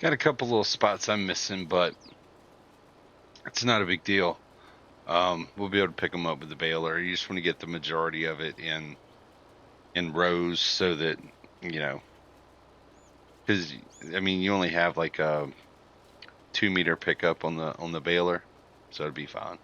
Got a couple little spots I'm missing, but it's not a big deal. We'll be able to pick them up with the baler. You just want to get the majority of it in rows so that you know, because I mean, you only have like a 2 meter pickup on the baler, so it'd be fine.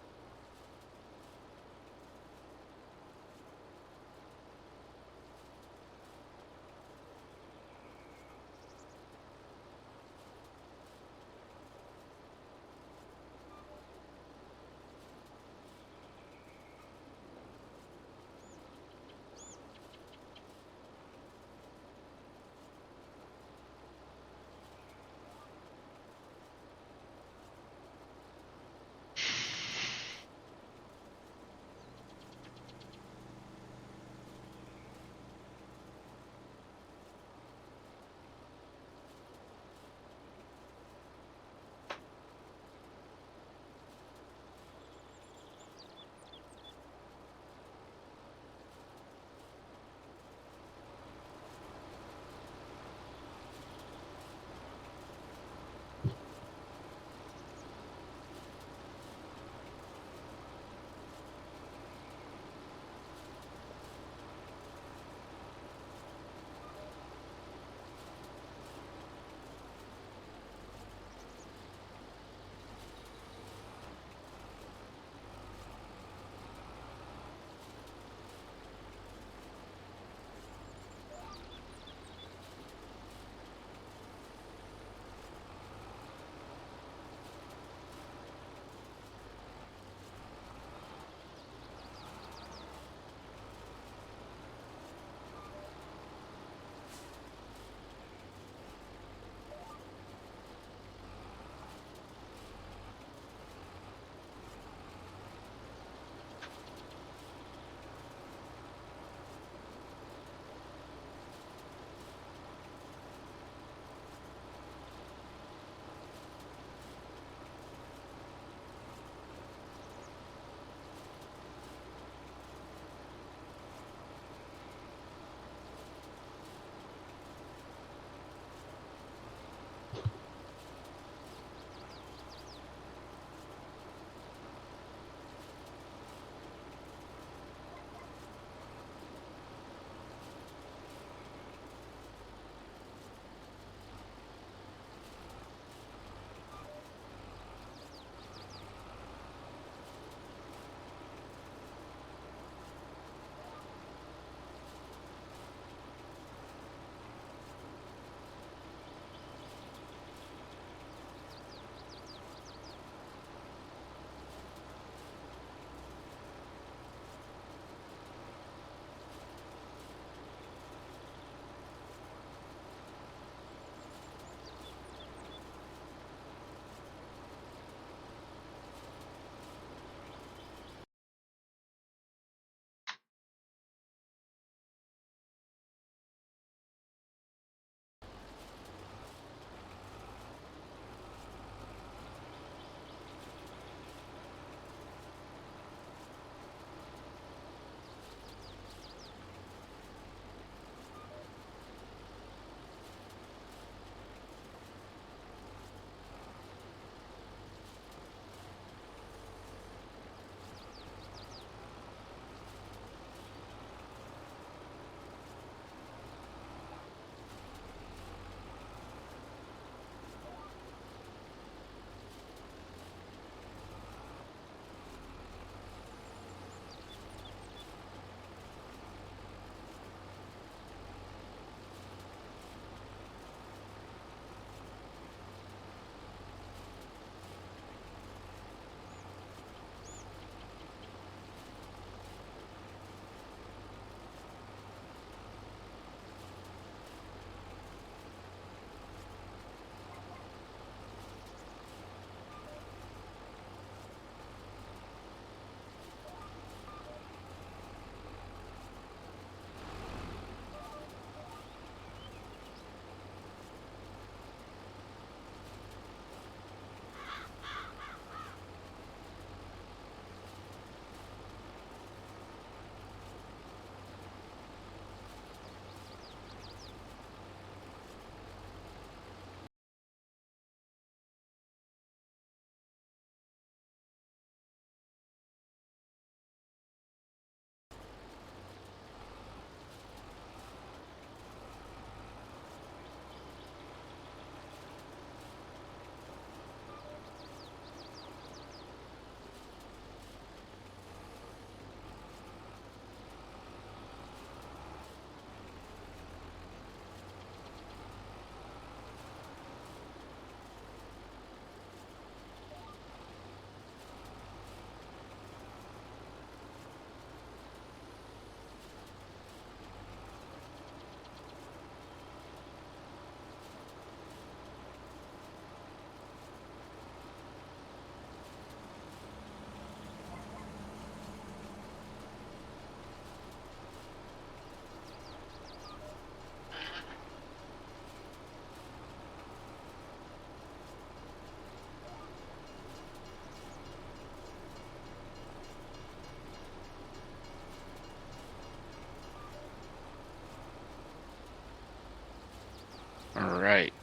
right,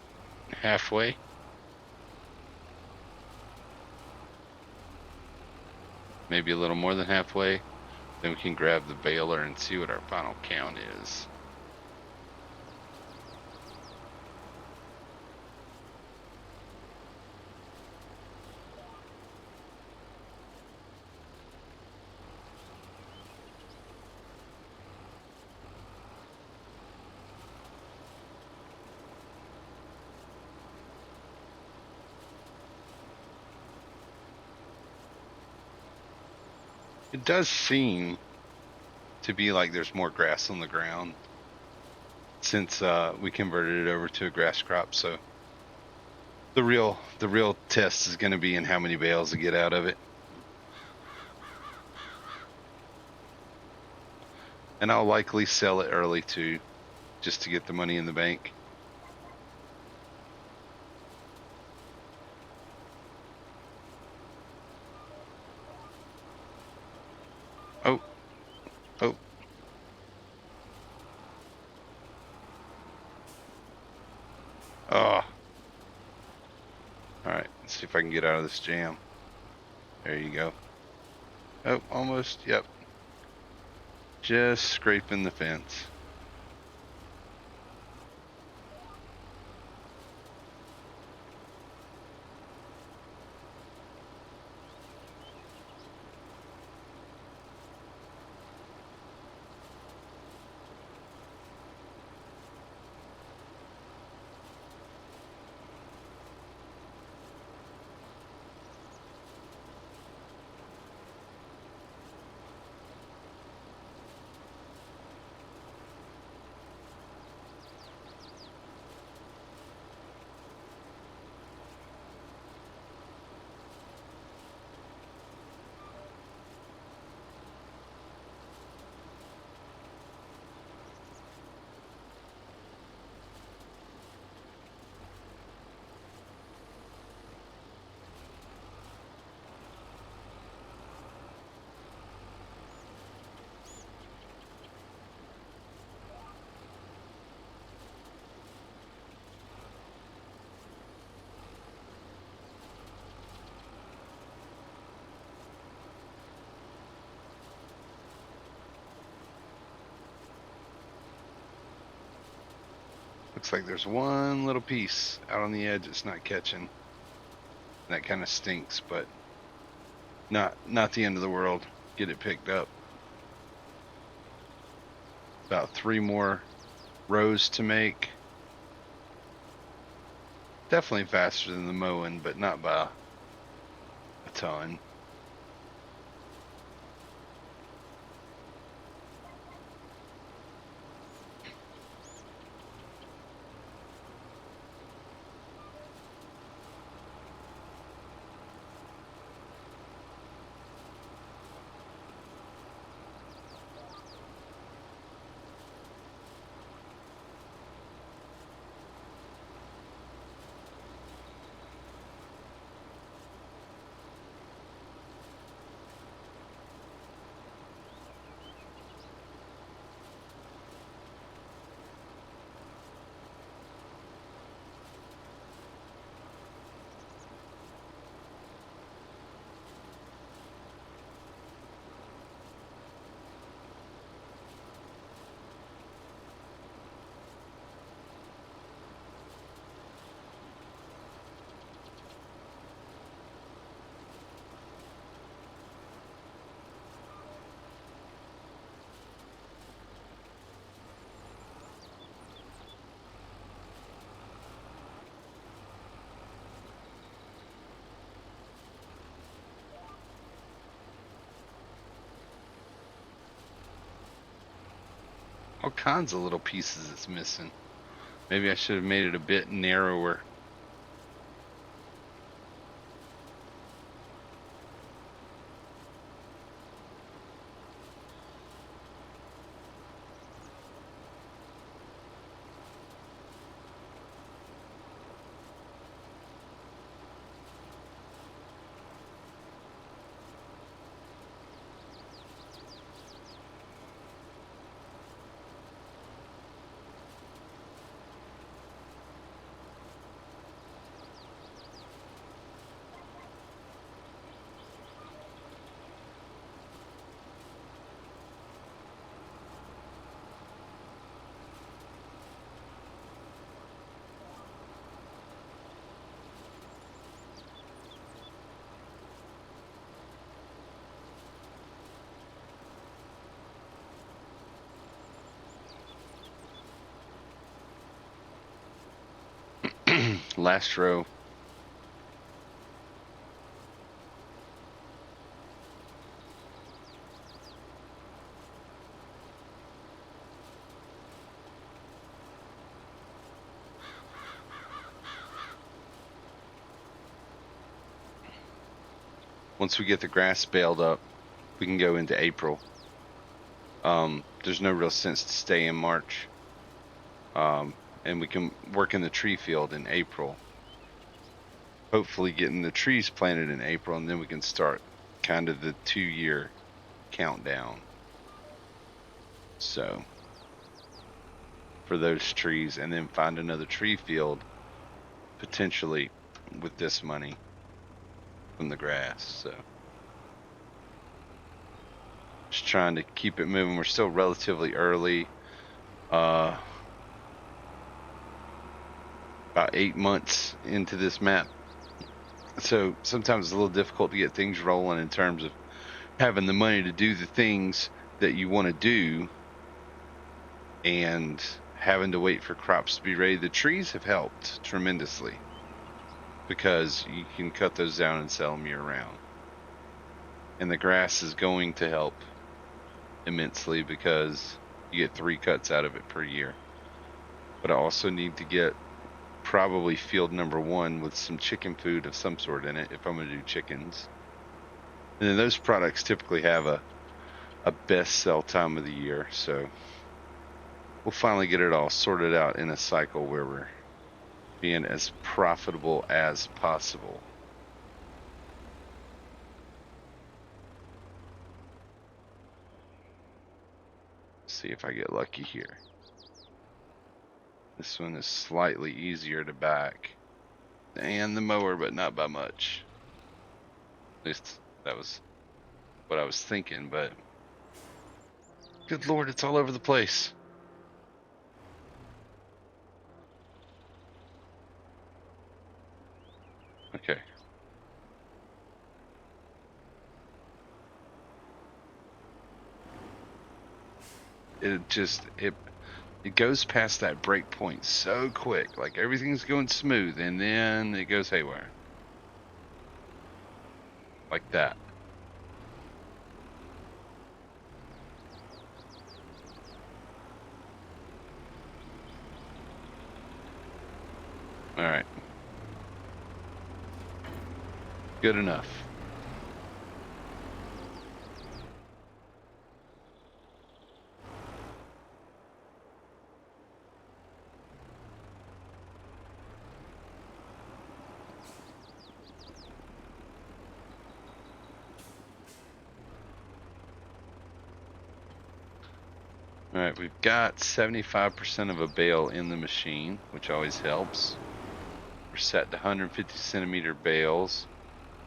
halfway. Maybe a little more than halfway. Then we can grab the baler and see what our final count is. It does seem to be like there's more grass on the ground since we converted it over to a grass crop. So the real test is going to be in how many bales to get out of it. And I'll likely sell it early too, just to get the money in the bank. Oh, oh. Oh. All right, let's see if I can get out of this jam. There you go. Oh, almost. Yep. Just scraping the fence. Looks like there's one little piece out on the edge it's not catching. That kind of stinks, but not the end of the world. Get it picked up. About 3 more rows to make. Definitely faster than the mowing, but not by a ton. All kinds of little pieces it's missing. Maybe I should have made it a bit narrower. Last row. Once we get the grass baled up, we can go into April. There's no real sense to stay in March. And we can work in the tree field in April. Hopefully getting the trees planted in April, and then we can start kind of the 2-year countdown. So for those trees, and then find another tree field potentially with this money from the grass. So just trying to keep it moving. We're still relatively early. About 8 months into this map. So sometimes it's a little difficult to get things rolling in terms of having the money to do the things that you want to do and having to wait for crops to be ready. The trees have helped tremendously because you can cut those down and sell them year round. And the grass is going to help immensely because you get 3 cuts out of it per year. But I also need to get probably field number 1 with some chicken food of some sort in it if I'm going to do chickens. And then those products typically have a best sell time of the year. So we'll finally get it all sorted out in a cycle where we're being as profitable as possible. See if I get lucky here. This one is slightly easier to back and the mower, but not by much. At least that was what I was thinking, but good Lord, it's all over the place. Okay. It goes past that break point so quick. Like everything's going smooth and then it goes haywire. Like that. All right. Good enough. All right, we've got 75% of a bale in the machine, which always helps. We're set to 150 centimeter bales,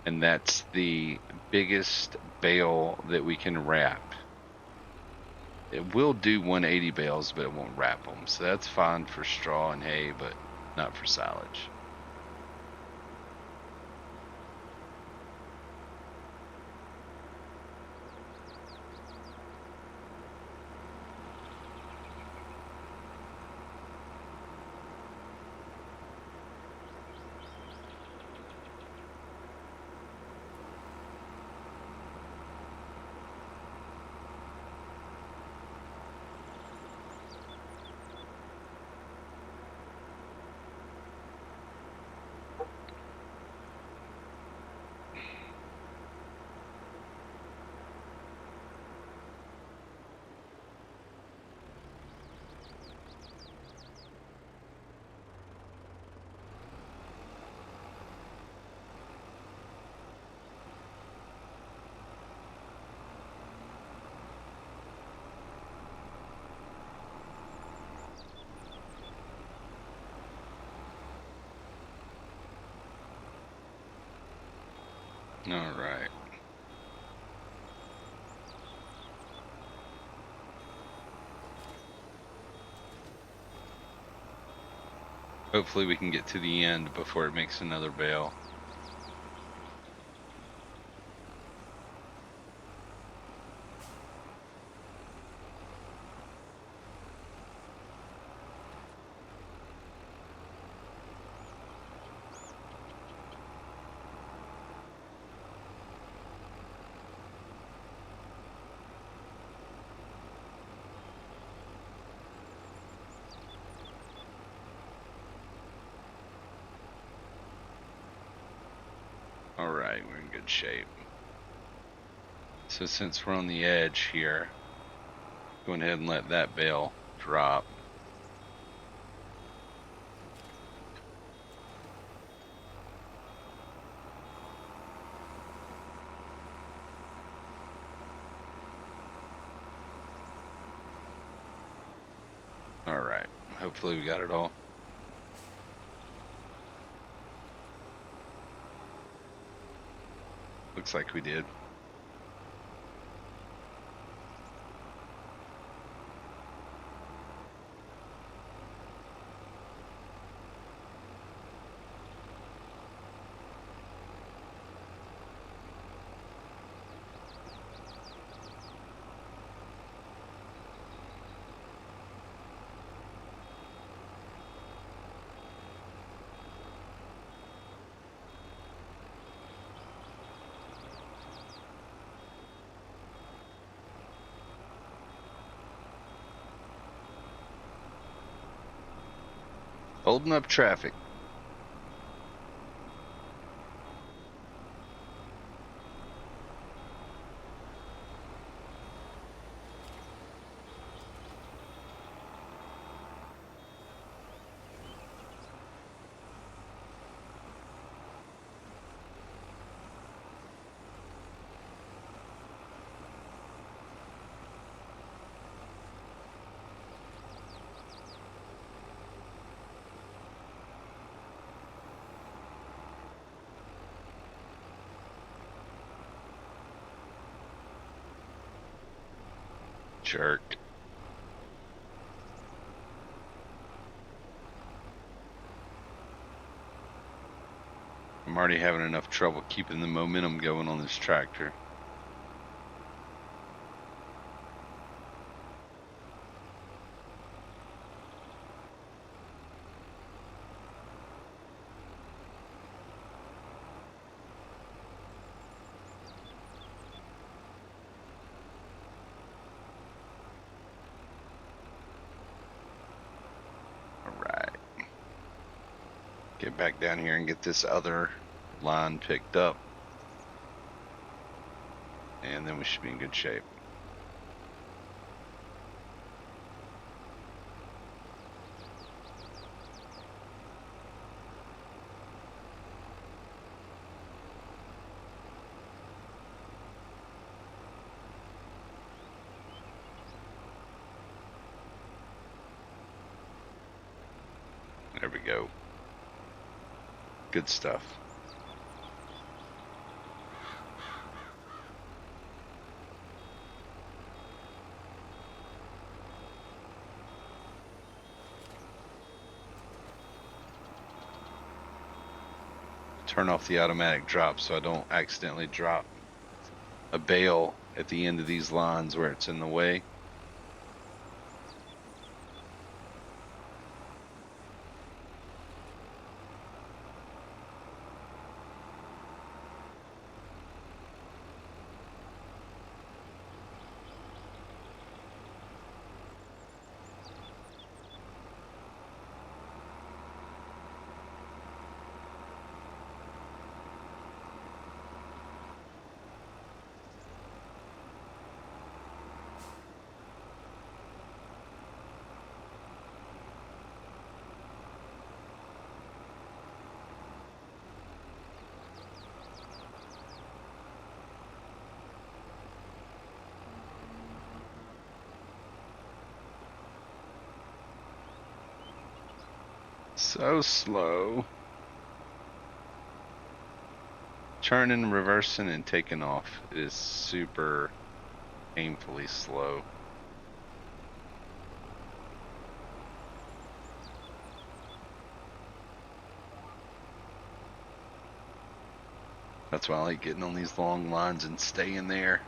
and that's the biggest bale that we can wrap. It will do 180 bales, but it won't wrap them. So that's fine for straw and hay, but not for silage. All right. Hopefully we can get to the end before it makes another bale. right, we're in good shape. So since we're on the edge here, go ahead and let that bale drop. All right, hopefully we got it all. Looks like we did. Holding up traffic. Jerk. I'm already having enough trouble keeping the momentum going on this tractor. All right. Get back down here and get this other line picked up. And then we should be in good shape. There we go. Good stuff. Turn off the automatic drop so I don't accidentally drop a bale at the end of these lines where it's in the way. So slow. Turning, reversing, and taking off. It is super painfully slow. That's why I like getting on these long lines and staying there.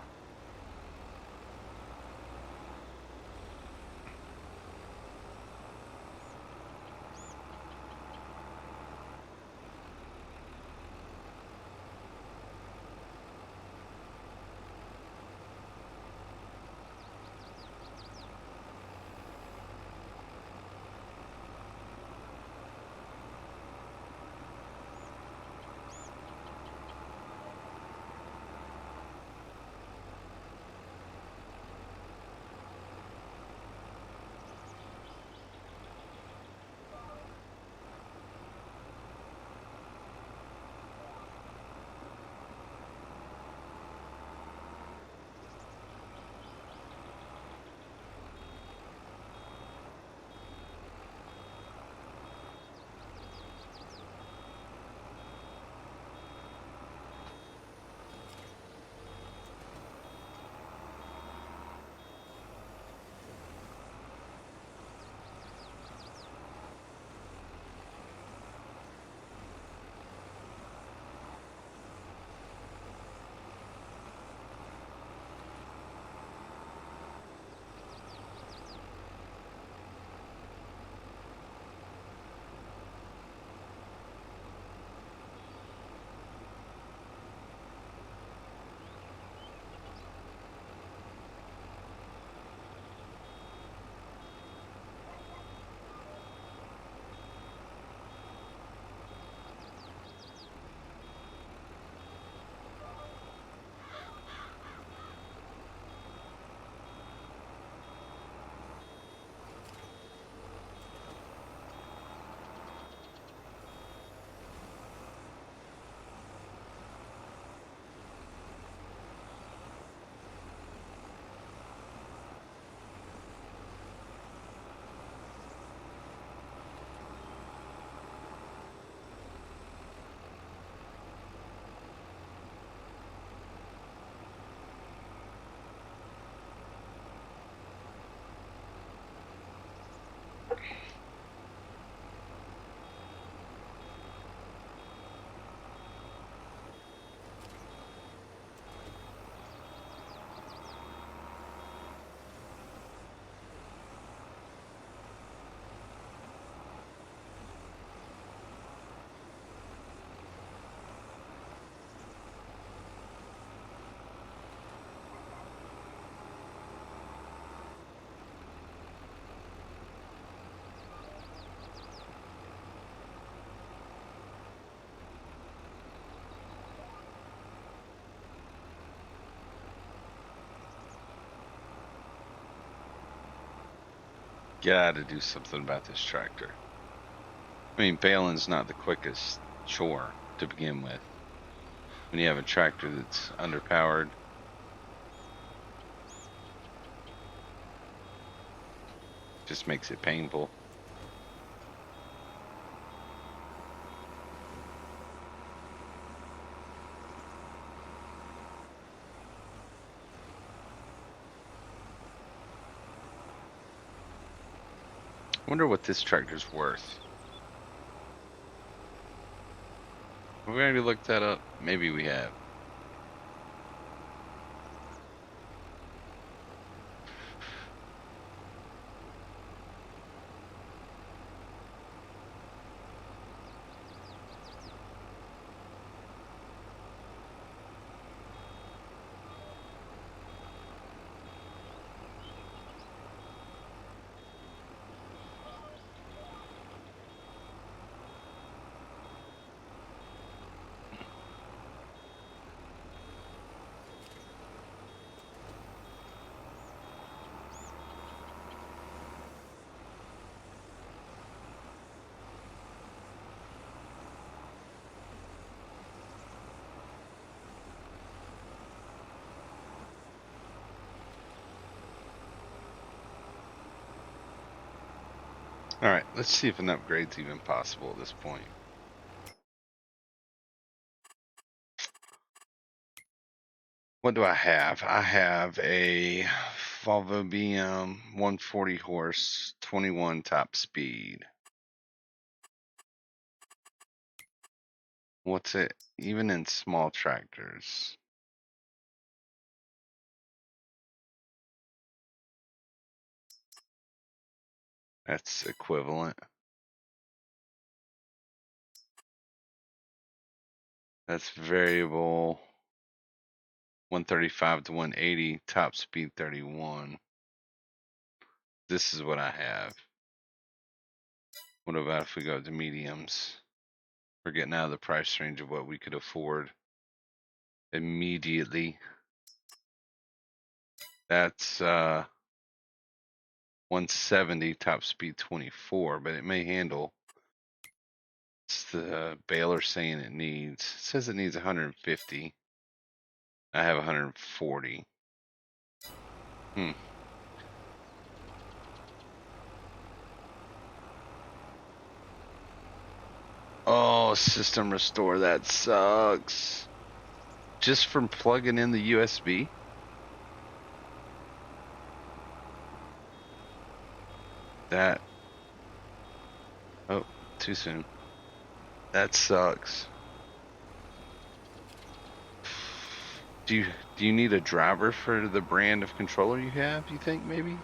Gotta do something about this tractor. I mean, baling's not the quickest chore to begin with. When you have a tractor that's underpowered, just makes it painful. Wonder what this tractor's worth. Have we already looked that up? Maybe we have. Alright, let's see if an upgrade's even possible at this point. What do I have? I have a Volvo BM 140 horse, 21 top speed. What's it, even in small tractors? That's equivalent. That's variable 135 to 180, top speed 31. This is what I have. What about if we go to mediums? We're getting out of the price range of what we could afford immediately. That's 170, top speed 24, but it may handle. It's the baler saying it needs. It says it needs 150. I have 140. Oh, system restore, that sucks. Just from plugging in the USB? That. Oh, too soon. That sucks. Do you need a driver for the brand of controller you have, you think, maybe?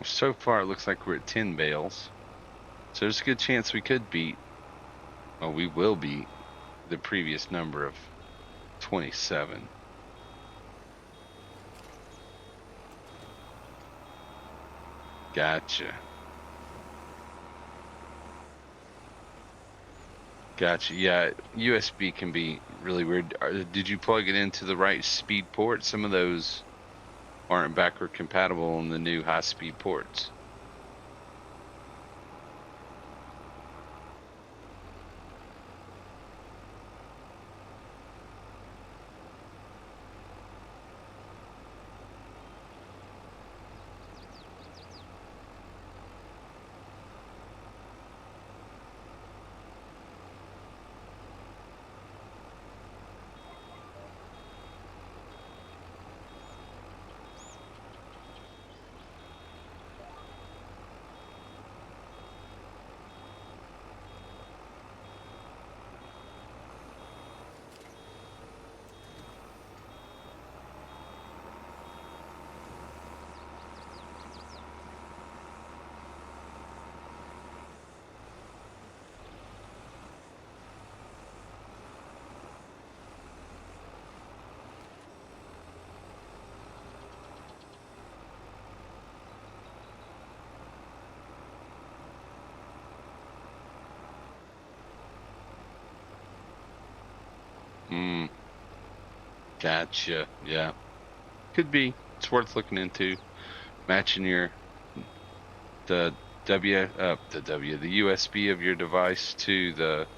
So far, it looks like we're at 10 bales. So there's a good chance we could beat, well, we will beat the previous number of 27. Gotcha. Gotcha. Yeah, USB can be really weird. Did you plug it into the right speed port? Some of those aren't backward compatible on the new high-speed ports. Gotcha. Yeah. Could be. It's worth looking into. Matching the the USB of your device to the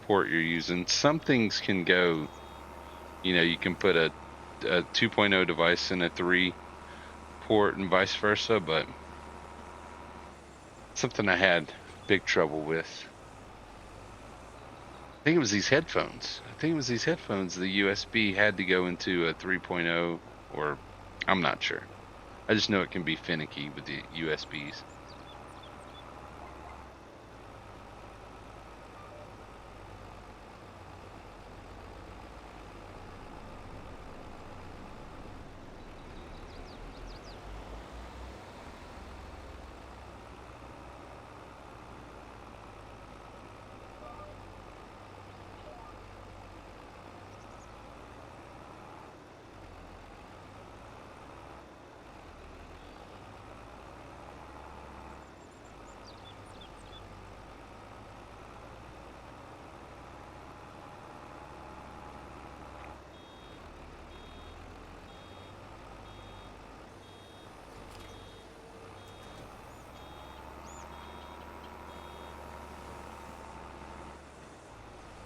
port you're using. Some things can go, you can put a 2.0 device in a 3 port and vice versa, but something I had big trouble with. I think it was these headphones. The USB had to go into a 3.0, or I'm not sure. I just know it can be finicky with the USBs.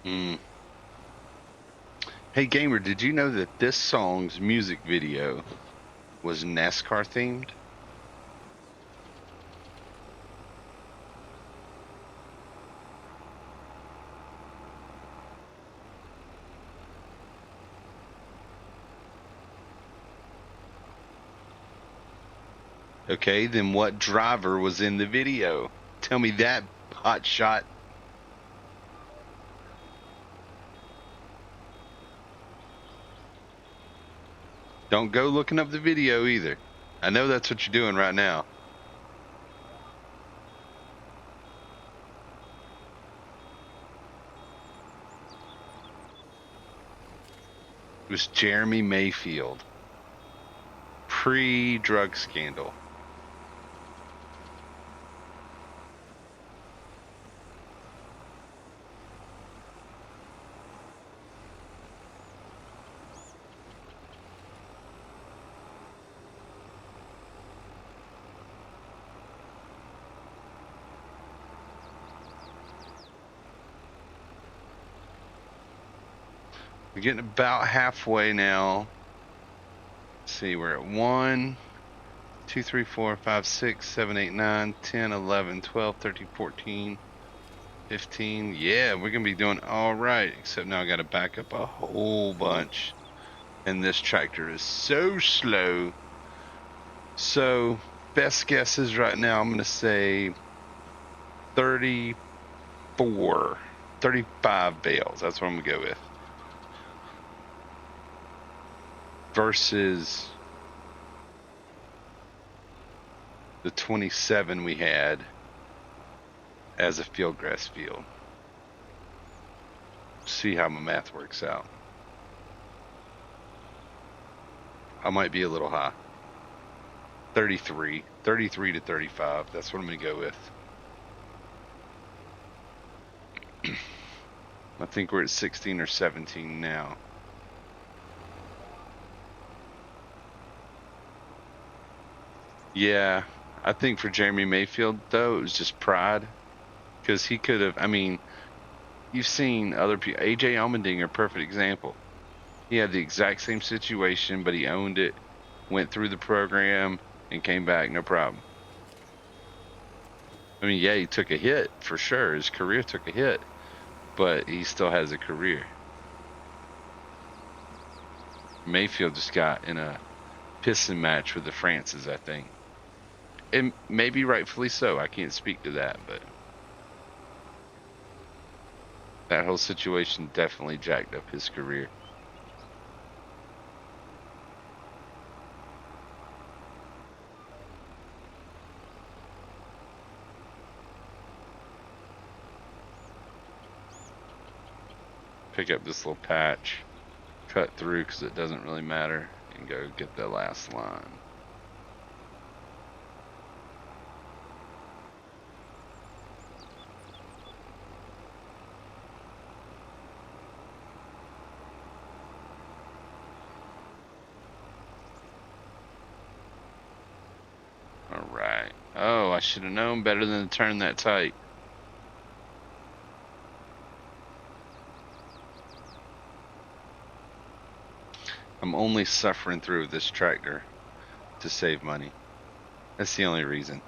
Mm. Hey gamer, did you know that this song's music video was NASCAR themed? Okay, then what driver was in the video? Tell me that, hot shot. Don't go looking up the video either. I know that's what you're doing right now. It was Jeremy Mayfield, pre-drug scandal. We're getting about halfway now. Let's see, we're at 1, 2, 3, 4, 5, 6, 7, 8, 9, 10, 11, 12, 13, 14, 15. Yeah, we're going to be doing all right, except now I got to back up a whole bunch. And this tractor is so slow. So, best guesses right now, I'm going to say 34, 35 bales. That's what I'm going to go with. Versus the 27 we had as a field grass field. See how my math works out. I might be a little high. 33 to 35. That's what I'm going to go with. I think we're at 16 or 17 now. Yeah, I think for Jeremy Mayfield, though, it was just pride. Because he could have, you've seen other people. AJ Allmendinger, perfect example. He had the exact same situation, but he owned it, went through the program, and came back, no problem. Yeah, he took a hit for sure. His career took a hit, but he still has a career. Mayfield just got in a pissing match with the Francis, I think. And maybe rightfully so. I can't speak to that, but that whole situation definitely jacked up his career. Pick up this little patch, cut through because it doesn't really matter, and go get the last line. All right. Oh, I should have known better than to turn that tight. I'm only suffering through this tractor to save money. That's the only reason.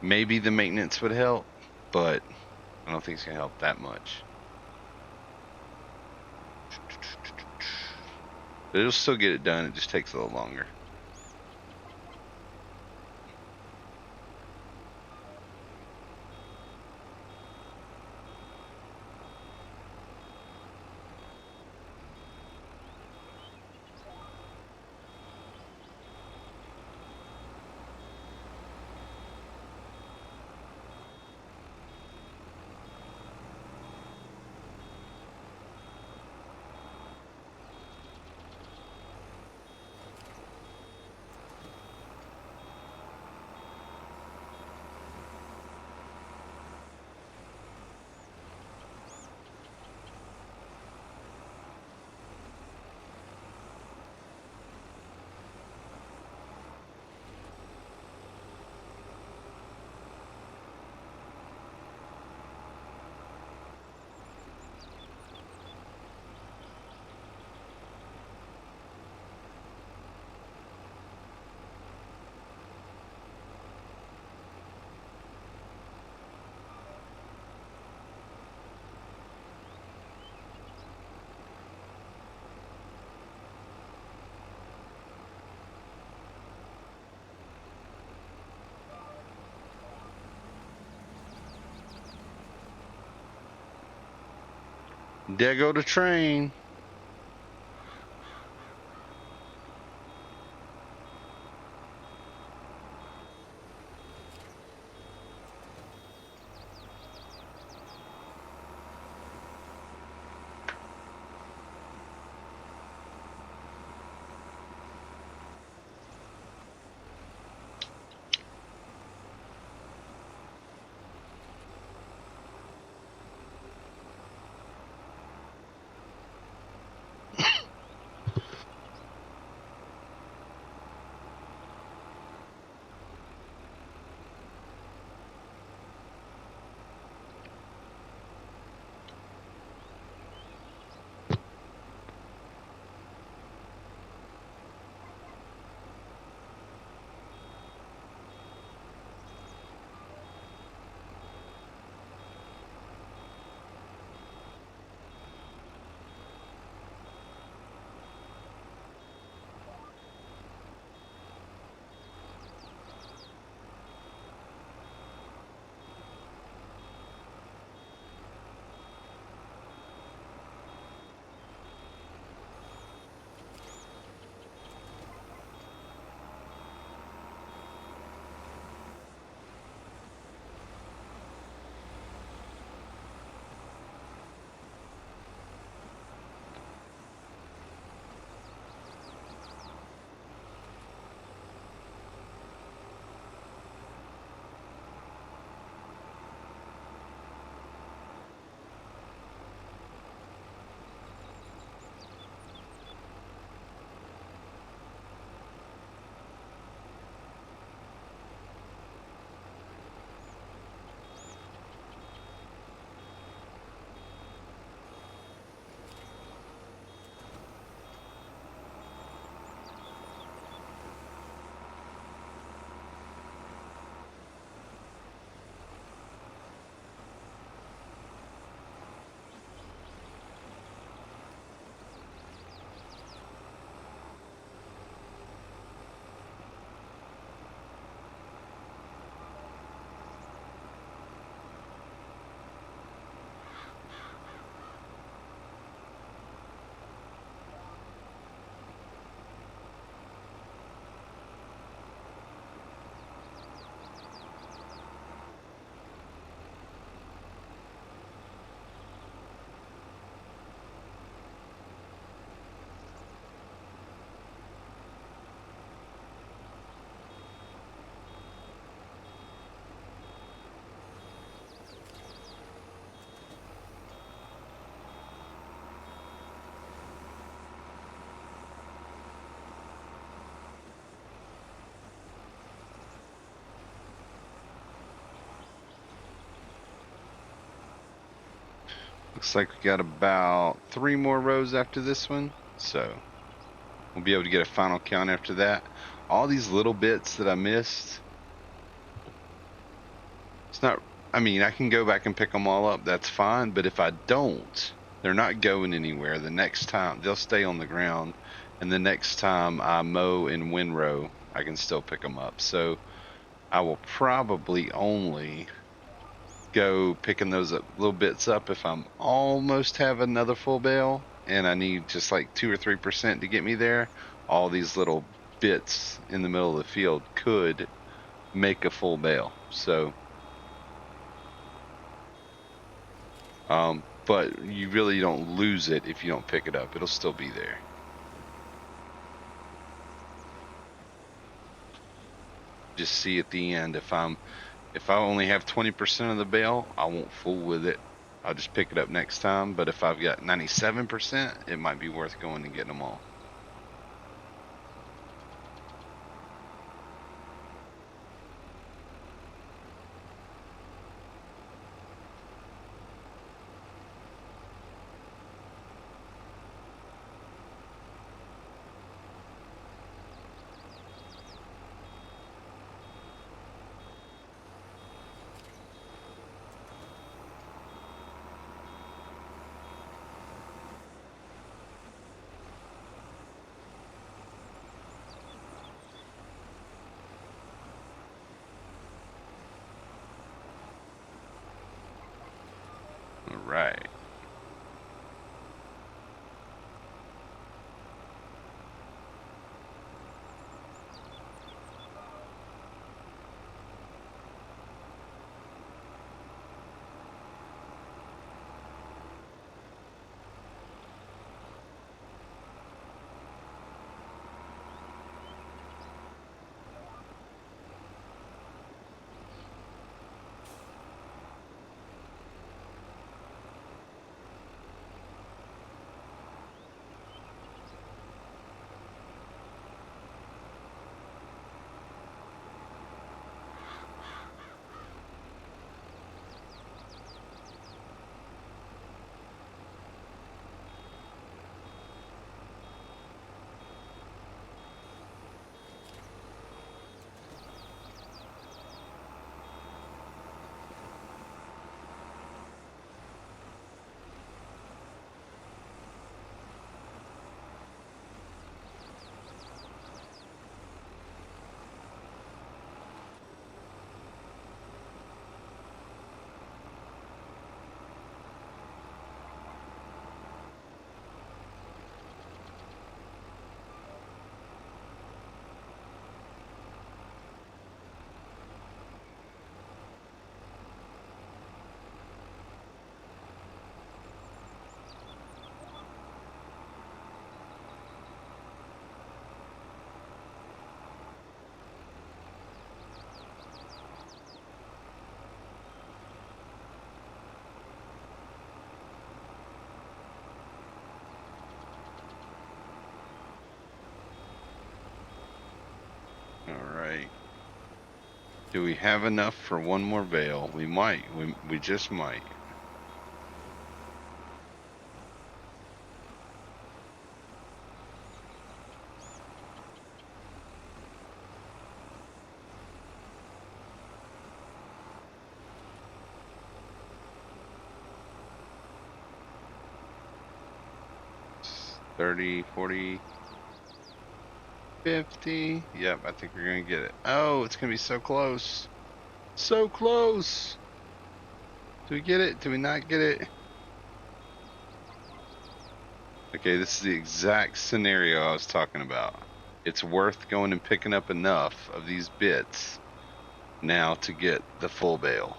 Maybe the maintenance would help, but I don't think it's going to help that much. But it'll still get it done. It just takes a little longer. There go the train. Looks like we got about 3 more rows after this one, so we'll be able to get a final count after that. All these little bits that I missed, it's not, I mean, I can go back and pick them all up, that's fine, but if I don't, they're not going anywhere. The next time, they'll stay on the ground, and the next time I mow in windrow, I can still pick them up. So I will probably only go picking those up, little bits up if I'm almost have another full bale and I need just like 2 or 3% to get me there. All these little bits in the middle of the field could make a full bale. So, but you really don't lose it if you don't pick it up. It'll still be there. Just see at the end if I only have 20% of the bale, I won't fool with it. I'll just pick it up next time. But if I've got 97%, it might be worth going and getting them all. All right. All right. Do we have enough for one more bale? We might. We just might. $30, $40, $50. Yep, I think we're gonna get it. Oh, it's gonna be so close. So close. Do we get it? Do we not get it? Okay, this is the exact scenario I was talking about. It's worth going and picking up enough of these bits now to get the full bale.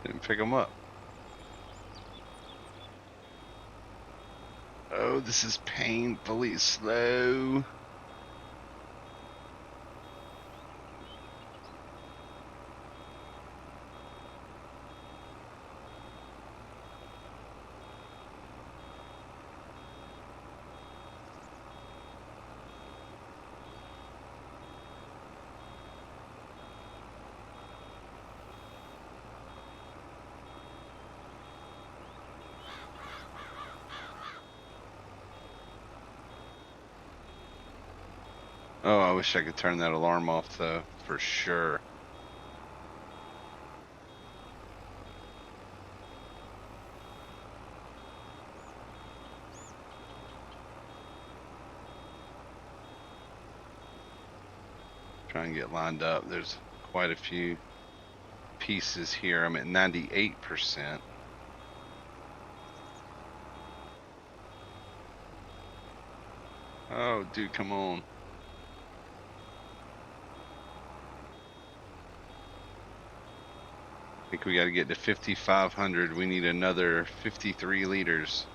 Didn't pick them up. Oh, this is painfully slow. Oh, I wish I could turn that alarm off, though, for sure. Try and get lined up. There's quite a few pieces here. I'm at 98%. Oh, dude, come on. I think we got to get to 5,500. We need another 53 liters.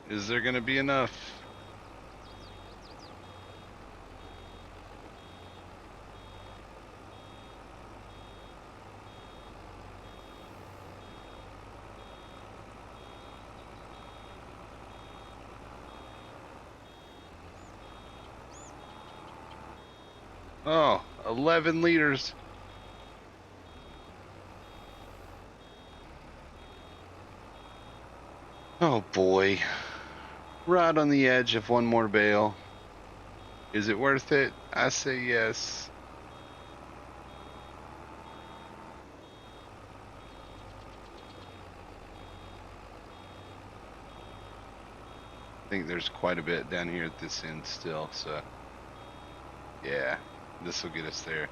Is there going to be enough? Oh, 11 liters. Oh boy. Right on the edge of one more bale. Is it worth it? I say yes. I think there's quite a bit down here at this end still, so yeah, this will get us there.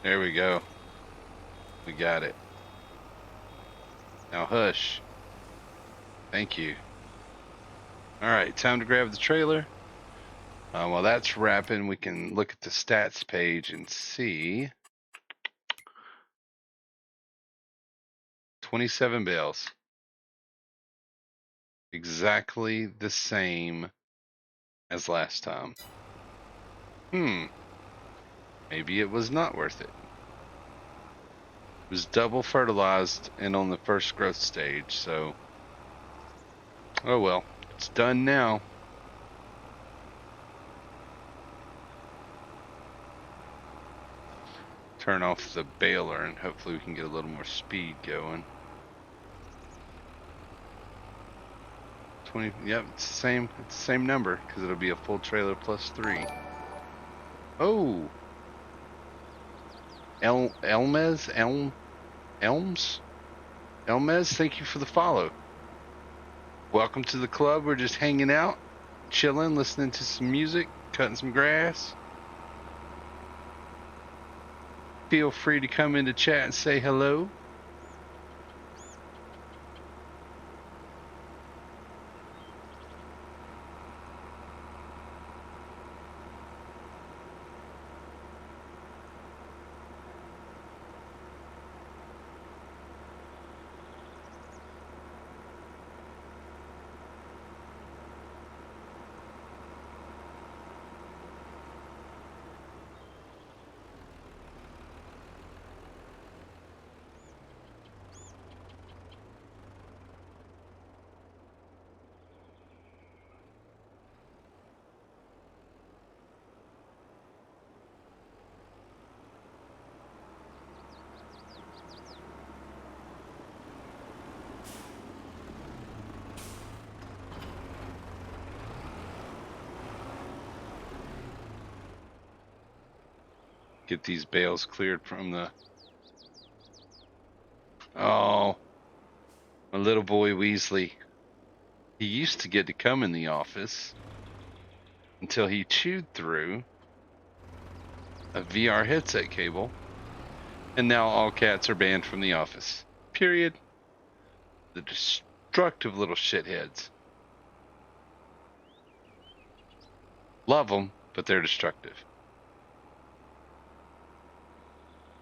There we go. We got it. Now hush. Thank you. All right, time to grab the trailer. While that's wrapping, we can look at the stats page and see 27 bales. Exactly the same as last time. Maybe it was not worth it. It was double fertilized and on the first growth stage, so oh well, it's done now. Turn off the baler and hopefully we can get a little more speed going. 20, yep, it's the same number because it'll be a full trailer plus 3. Oh, Elmes, thank you for the follow. Welcome to the club. We're just hanging out, chilling, listening to some music, cutting some grass. Feel free to come into chat and say hello. Get these bales cleared from the... Oh, my little boy Weasley. He used to get to come in the office until he chewed through a VR headset cable, and now all cats are banned from the office. Period. The destructive little shitheads. Love them, but they're destructive.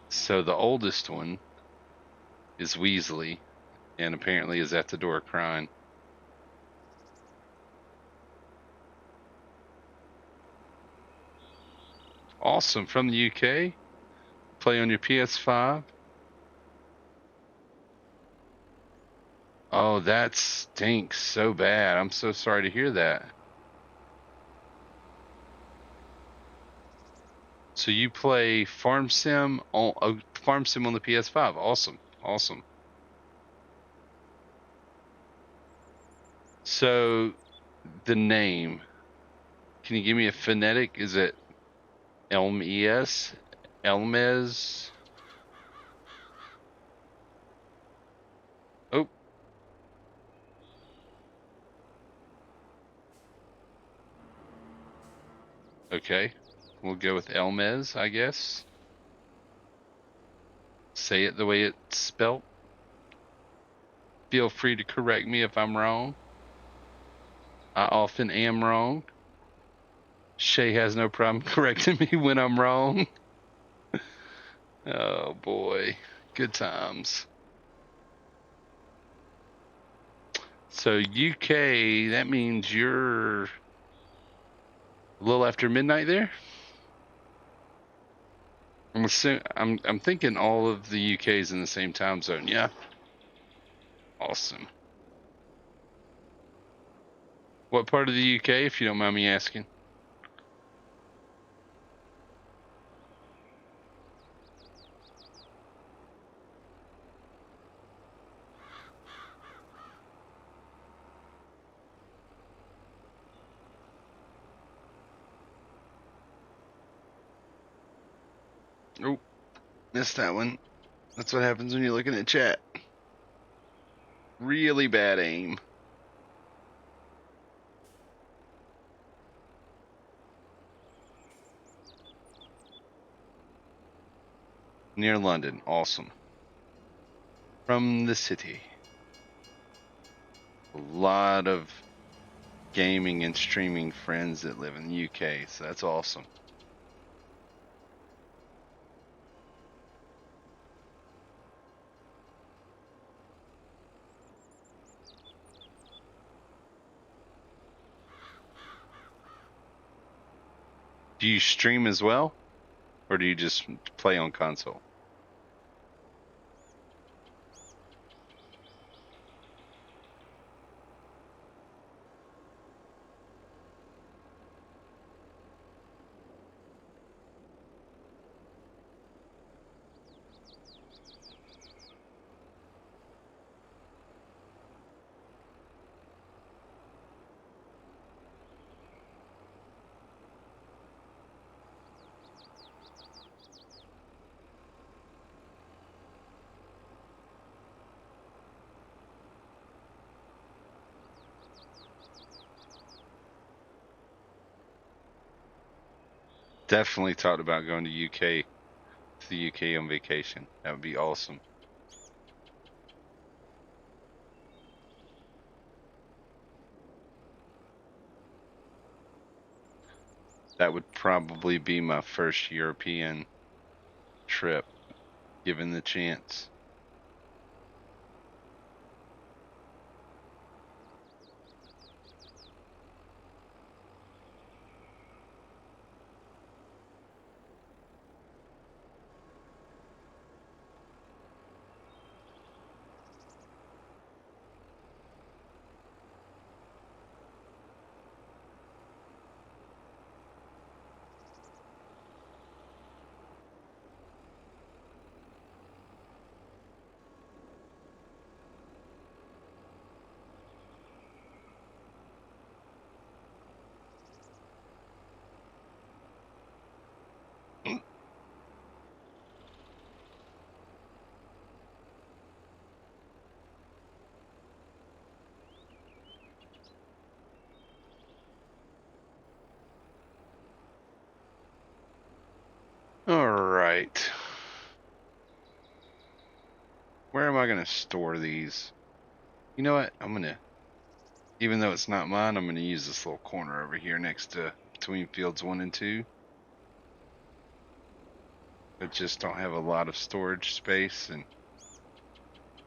So the oldest one is Weasley, and apparently is at the door crying. Awesome. From the UK. Play on your PS5. Oh, that stinks so bad. I'm so sorry to hear that. So you play Farm Sim on the PS5. Awesome. Awesome. So the name, can you give me a phonetic? Is it Elmes? Elmes? Oh, okay. We'll go with Elmes, I guess. Say it the way it's spelt. Feel free to correct me if I'm wrong. I often am wrong. Shay has no problem correcting me when I'm wrong. Oh boy, good times. So UK, that means you're a little after midnight there. I'm thinking all of the UK's in the same time zone. Yeah, awesome. What part of the UK, if you don't mind me asking? Oh, missed that one. That's what happens when you're looking at chat. Really bad aim. Near London. Awesome. From the city. A lot of gaming and streaming friends that live in the UK, so that's awesome. Do you stream as well, or do you just play on console? Definitely thought about going to the UK on vacation. That would be awesome. That would probably be my first European trip, given the chance. All right. Where am I going to store these? You know what? Even though it's not mine, I'm going to use this little corner over here next to between fields 1 and 2. I just don't have a lot of storage space, and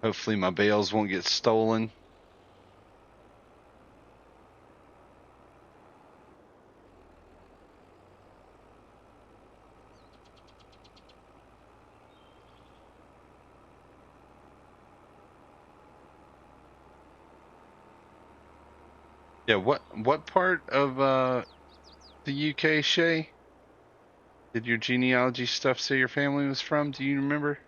hopefully my bales won't get stolen. Yeah, what part of the UK, Shay, did your genealogy stuff say your family was from? Do you remember?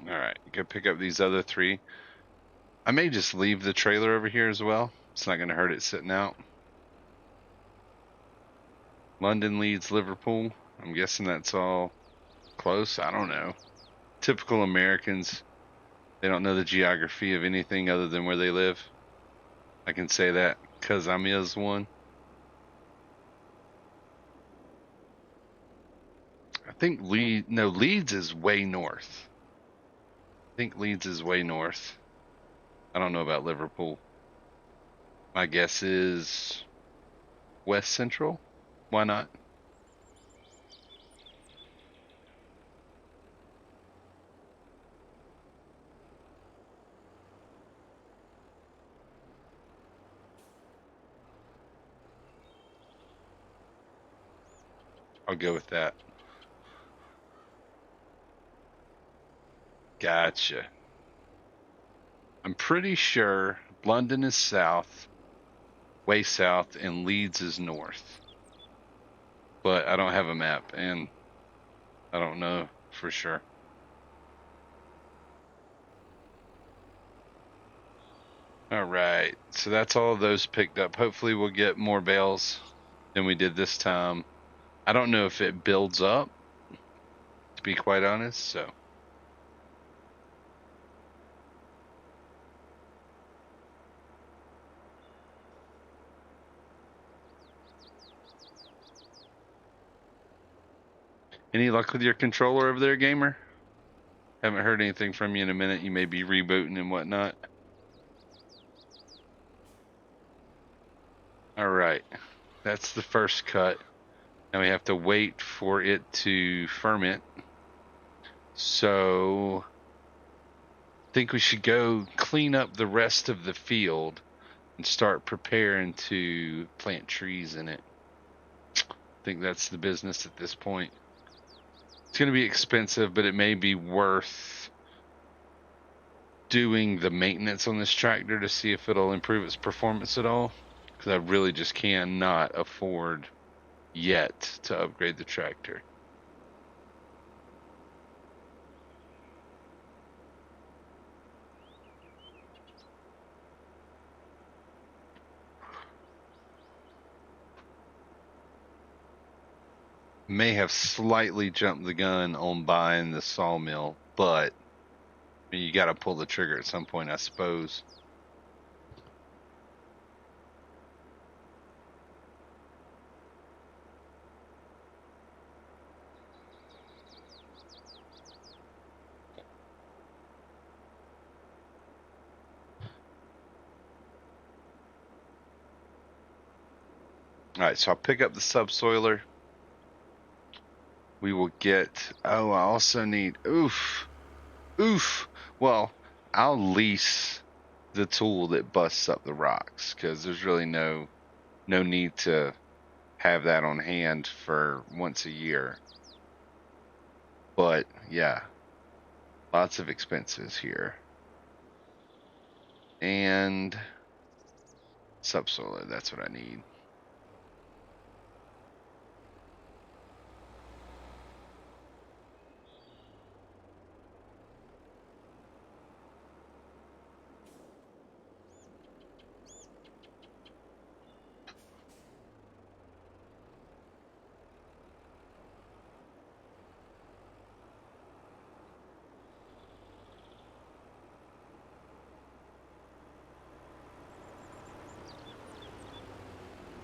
All right, go pick up these other 3. I may just leave the trailer over here as well. It's not going to hurt it sitting out. London, Leeds, Liverpool. I'm guessing that's all close. I don't know. Typical Americans, they don't know the geography of anything other than where they live. I can say that because I'm is one. I think Leeds is way north. I think Leeds is way north. I don't know about Liverpool. My guess is West Central. Why not? I'll go with that. Gotcha. I'm pretty sure London is south, way south, and Leeds is north. But I don't have a map, and I don't know for sure. All right, so that's all of those picked up. Hopefully we'll get more bales than we did this time. I don't know if it builds up, to be quite honest, so. Any luck with your controller over there, gamer? Haven't heard anything from you in a minute. You may be rebooting and whatnot. All right, that's the first cut. Now we have to wait for it to ferment. So I think we should go clean up the rest of the field and start preparing to plant trees in it. I think that's the business at this point. It's going to be expensive, but it may be worth doing the maintenance on this tractor to see if it'll improve its performance at all. Because I really just cannot afford yet to upgrade the tractor. May have slightly jumped the gun on buying the sawmill, but I mean, you got to pull the trigger at some point, I suppose. All right, so I'll pick up the subsoiler. We will get, oh, I also need, oof. Well, I'll lease the tool that busts up the rocks because there's really no need to have that on hand for once a year. But yeah, lots of expenses here. And subsoiler, that's what I need.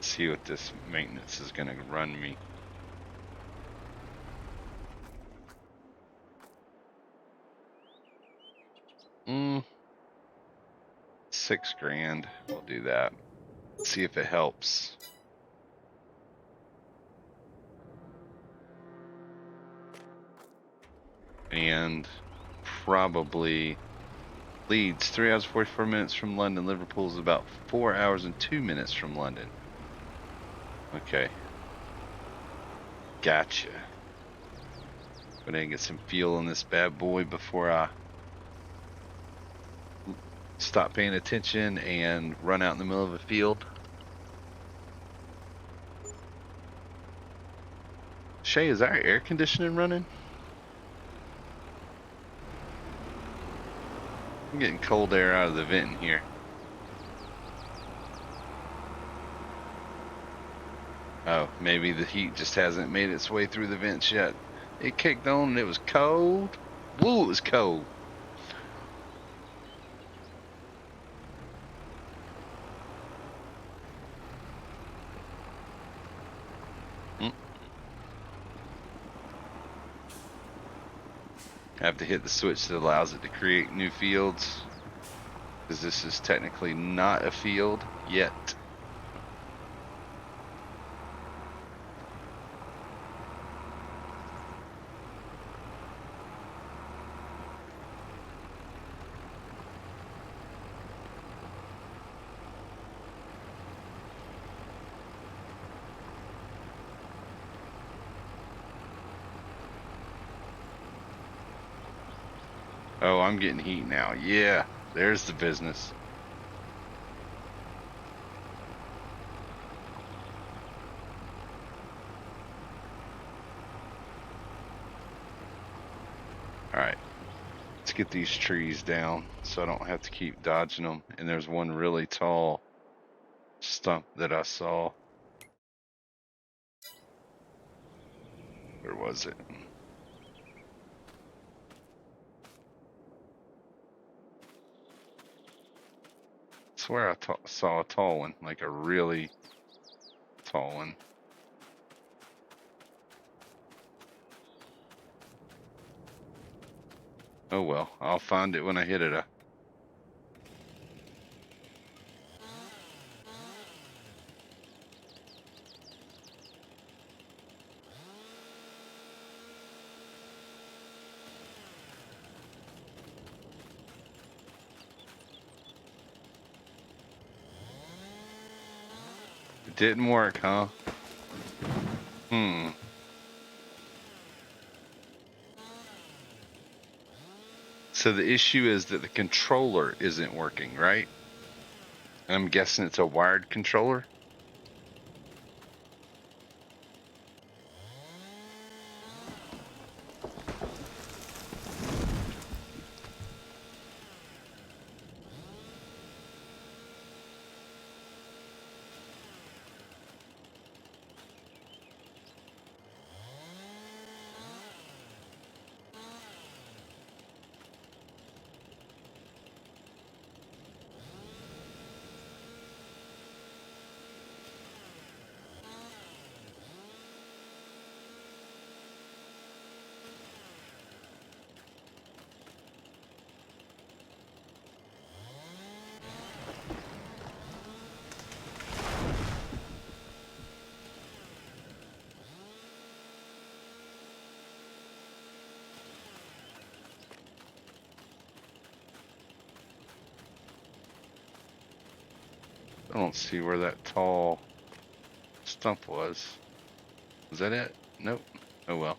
see what this maintenance is going to run me. $6,000. We'll do that. See if it helps. And probably Leeds, 3 hours 44 minutes from London. Liverpool is about 4 hours and 2 minutes from London. Okay. Gotcha. Go ahead and get some fuel in this bad boy before I stop paying attention and run out in the middle of a field. Shay, is our air conditioning running? I'm getting cold air out of the vent in here. Oh, maybe the heat just hasn't made its way through the vents yet. It kicked on and it was cold. Woo, it was cold. I have to hit the switch that allows it to create new fields, because this is technically not a field yet. Oh, I'm getting heat now. Yeah, there's the business. All right, let's get these trees down so I don't have to keep dodging them. And there's one really tall stump that I saw. Where was it? I swear I saw a tall one, like a really tall one. Oh well, I'll find it when I hit it. It didn't work, huh? So the issue is that the controller isn't working, right? And I'm guessing it's a wired controller. I don't see where that tall stump was. Was that it? Nope. Oh well.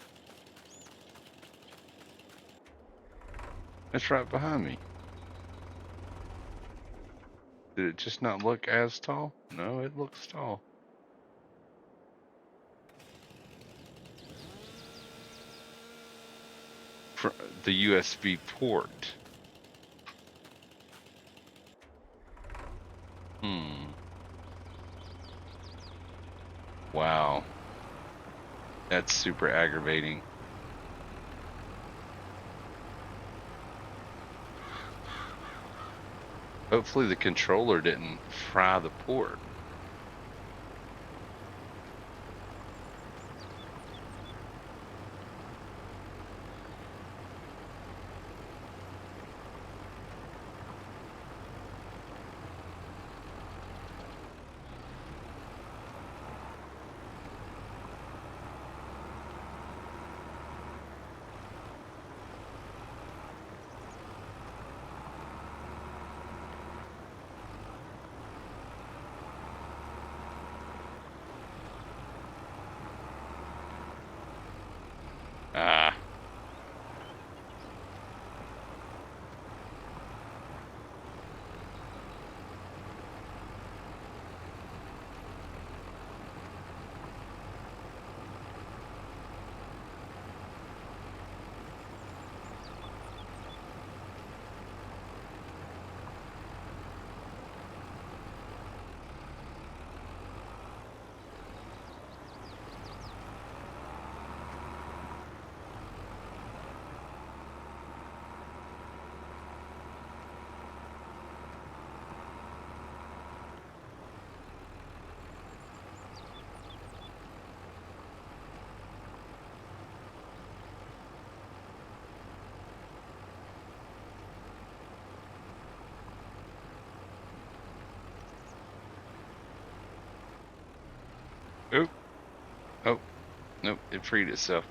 It's right behind me. Did it just not look as tall? No, it looks tall. For the USB port. Wow. That's super aggravating. Hopefully the controller didn't fry the port. Nope, it freed itself.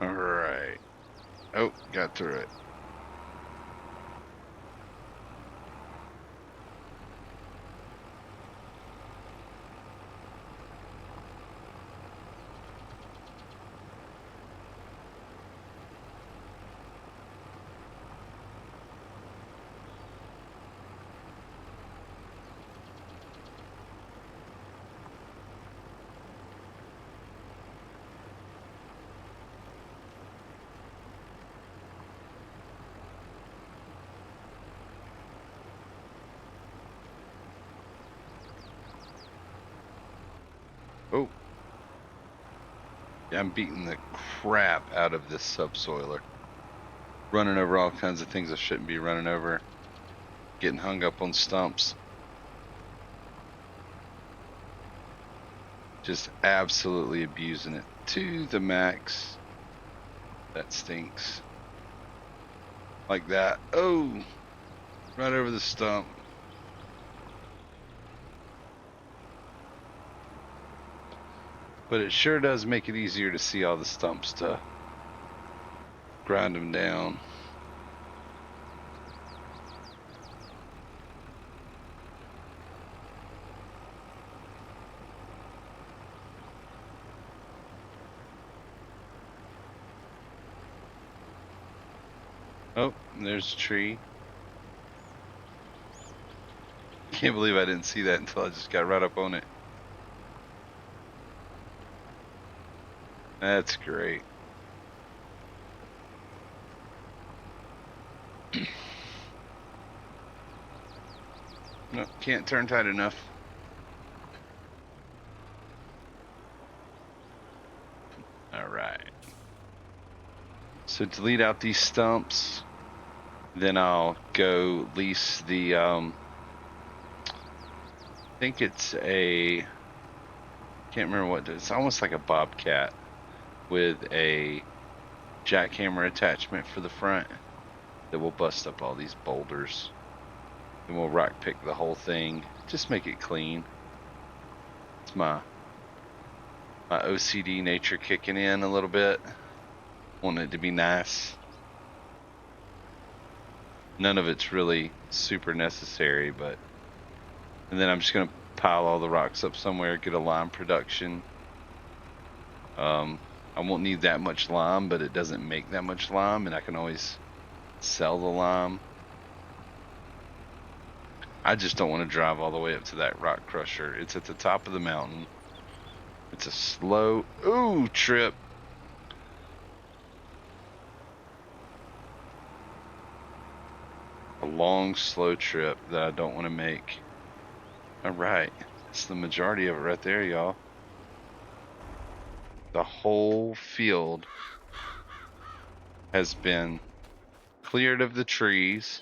All right. Oh, got through it. Oh, yeah, I'm beating the crap out of this subsoiler. Running over all kinds of things I shouldn't be running over. Getting hung up on stumps. Just absolutely abusing it to the max. That stinks. Like that. Oh, right over the stump. But it sure does make it easier to see all the stumps to grind them down. Oh, there's a tree. Can't believe I didn't see that until I just got right up on it. That's great. No, can't turn tight enough. All right. So delete out these stumps. Then I'll go lease the, I think it's a, can't remember what it is. It's almost like a Bobcat with a jackhammer attachment for the front that will bust up all these boulders. And we'll rock pick the whole thing. Just make it clean. It's my OCD nature kicking in a little bit. Want it to be nice. None of it's really super necessary, but and then I'm just gonna pile all the rocks up somewhere, get a lime production. I won't need that much lime, but it doesn't make that much lime, and I can always sell the lime. I just don't want to drive all the way up to that rock crusher. It's at the top of the mountain. It's a slow trip. A long, slow trip that I don't want to make. All right, that's the majority of it right there, y'all. The whole field has been cleared of the trees,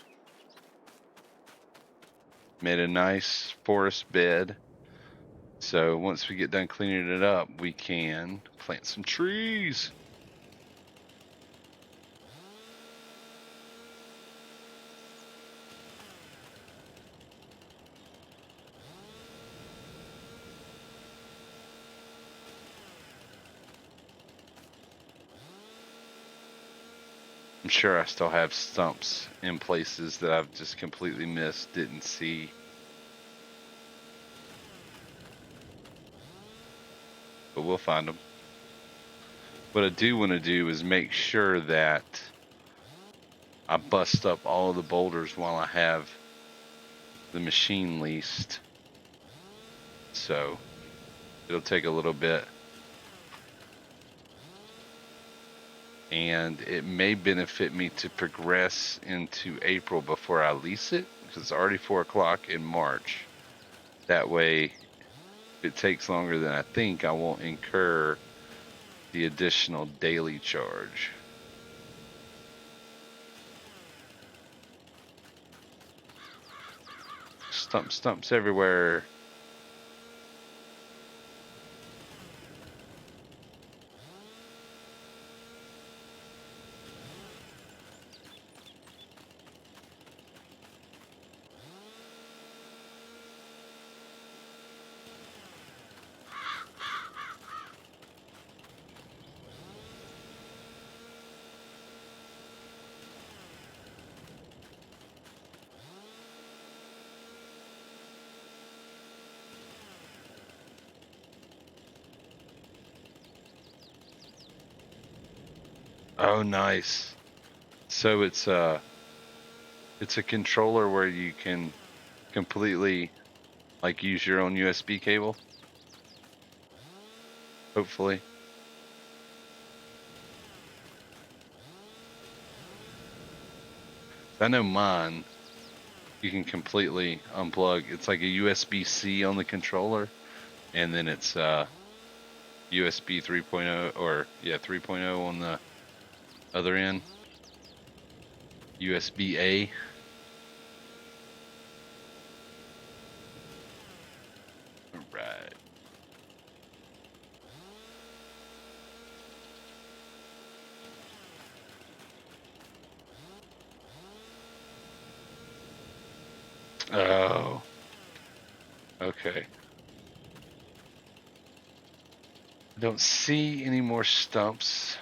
made a nice forest bed. So once we get done cleaning it up, we can plant some trees. I'm sure I still have stumps in places that I've just completely missed, didn't see. But we'll find them. What I do want to do is make sure that I bust up all of the boulders while I have the machine leased. So it'll take a little bit. And it may benefit me to progress into April before I lease it, because it's already 4 o'clock in March. That way, if it takes longer than I think, I won't incur the additional daily charge. Stumps everywhere. Oh, nice. So it's a controller where you can completely like use your own USB cable. Hopefully. I know mine, you can completely unplug. It's like a USB-C on the controller, and then it's USB 3.0 or 3.0 on the other end. USB-A. All right. Oh. Okay. I don't see any more stumps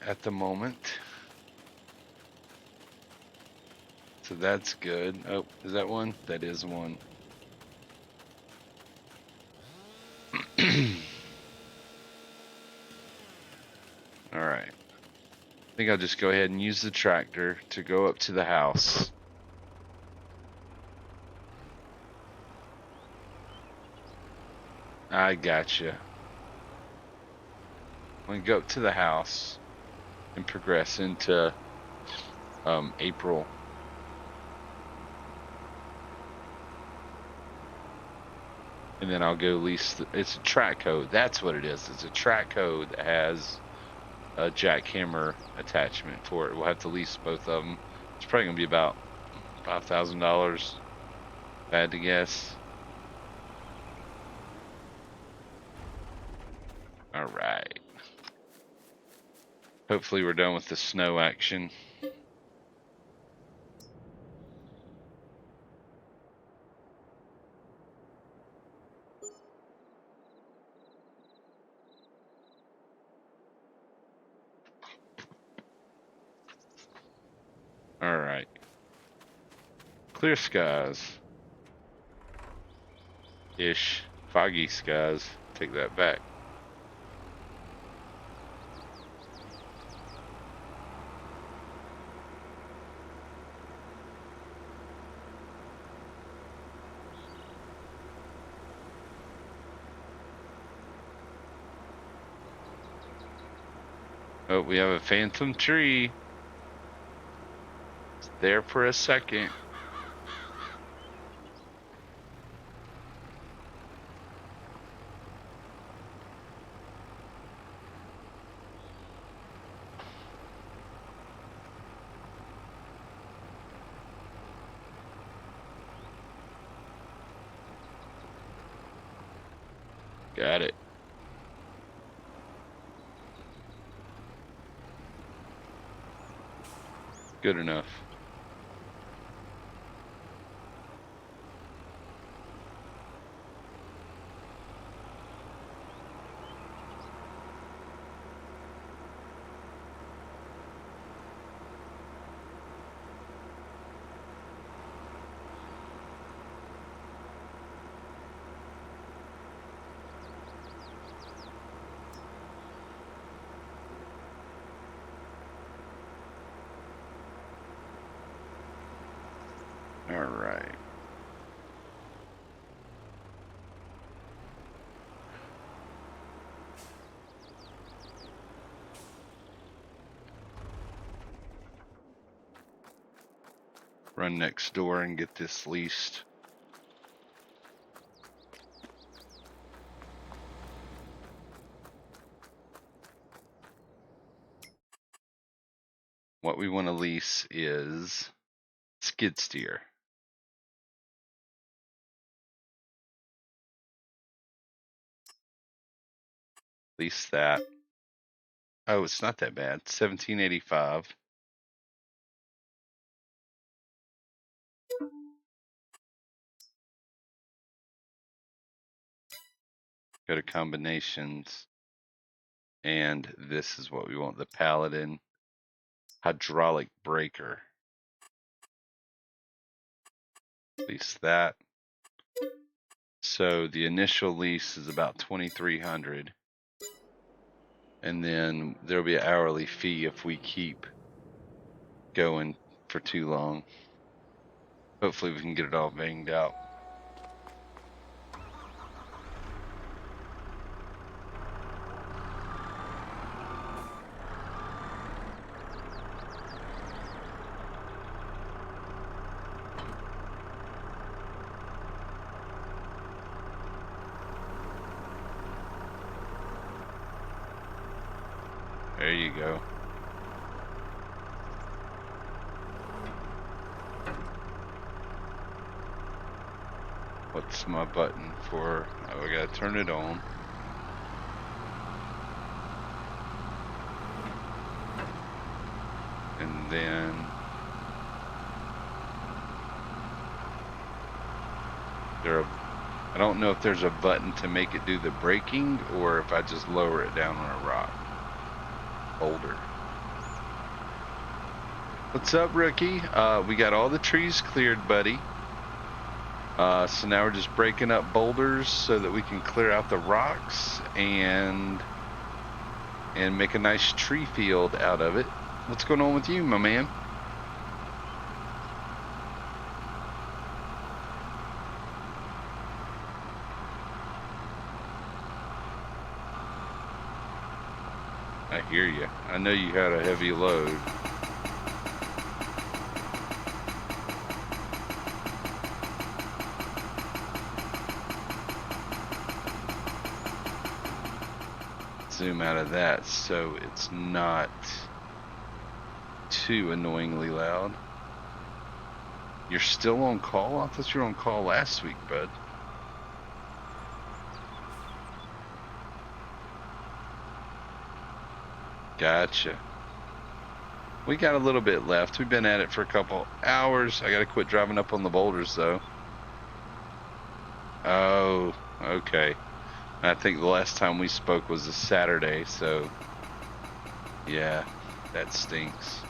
at the moment. So that's good. Oh, is that one? That is one. All right. I think I'll just go ahead and use the tractor to go up to the house. I gotcha. I'm going to go up to the house and progress into April. And then I'll go lease. It's a track code. That's what it is. It's a track code that has a jackhammer attachment for it. We'll have to lease both of them. It's probably going to be about $5,000. If I had to guess. All right. Hopefully we're done with the snow action. All right. Clear skies. Ish. Foggy skies. Take that back. Oh, we have a phantom tree. It's there for a second. Got it. Good enough. run next door and get this leased. What we want to lease is skid steer. Lease that. Oh, it's not that bad. $17.85. Go to combinations. And this is what we want, the Paladin hydraulic breaker. Lease that. So the initial lease is about $2,300. And then there'll be an hourly fee if we keep going for too long. Hopefully we can get it all banged out. There you go. What's my button for? Oh, I gotta turn it on. And then I don't know if there's a button to make it do the braking or if I just lower it down on a rock. Boulder. What's up, rookie? We got all the trees cleared, buddy. So now we're just breaking up boulders so that we can clear out the rocks and make a nice tree field out of it. What's going on with you, my man? I hear you. I know you had a heavy load. Zoom out of that so it's not too annoyingly loud. You're still on call? I thought you were on call last week, bud. Gotcha. We got a little bit left. We've been at it for a couple hours. I gotta quit driving up on the boulders though. Oh, okay. I think the last time we spoke was a Saturday, so yeah, that stinks.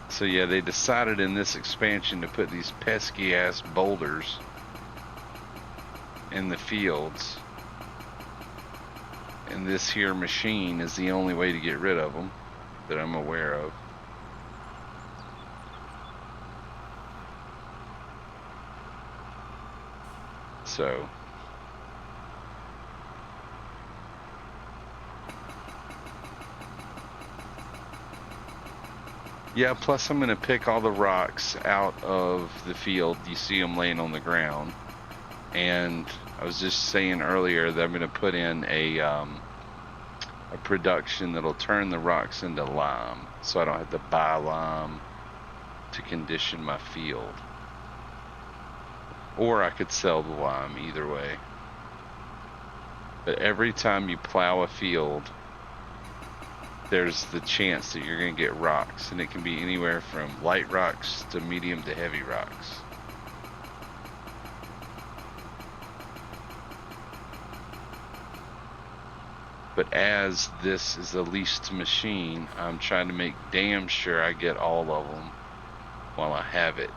So yeah, they decided in this expansion to put these pesky ass boulders in the fields. And this here machine is the only way to get rid of them that I'm aware of. So yeah, plus I'm going to pick all the rocks out of the field. You see them laying on the ground. And I was just saying earlier that I'm going to put in a production that'll turn the rocks into lime, so I don't have to buy lime to condition my field. Or I could sell the lime, either way. But every time you plow a field, there's the chance that you're going to get rocks, and it can be anywhere from light rocks to medium to heavy rocks. But as this is a leased machine, I'm trying to make damn sure I get all of them while I have it.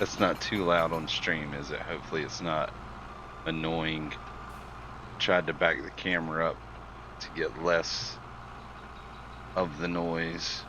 That's not too loud on stream, is it? Hopefully it's not annoying. Tried to back the camera up to get less of the noise.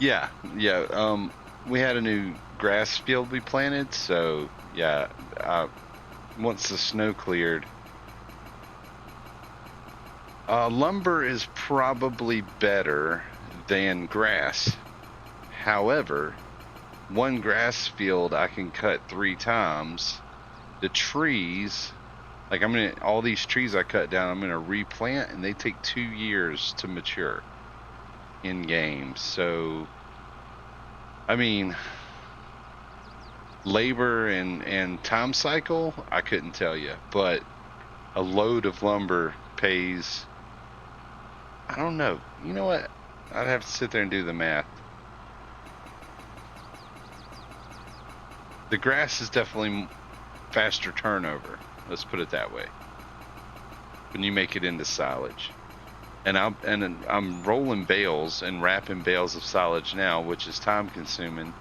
Yeah, yeah. We had a new grass field we planted, so yeah. Once the snow cleared, lumber is probably better than grass. However, one grass field I can cut 3 times. The trees, like all these trees I cut down, I'm gonna replant, and they take 2 years to mature in game. So, I mean, labor and time cycle, I couldn't tell you, but a load of lumber pays, I don't know. You know what? I'd have to sit there and do the math. The grass is definitely faster turnover. Let's put it that way. When you make it into silage. And I'm rolling bales and wrapping bales of silage now, which is time consuming.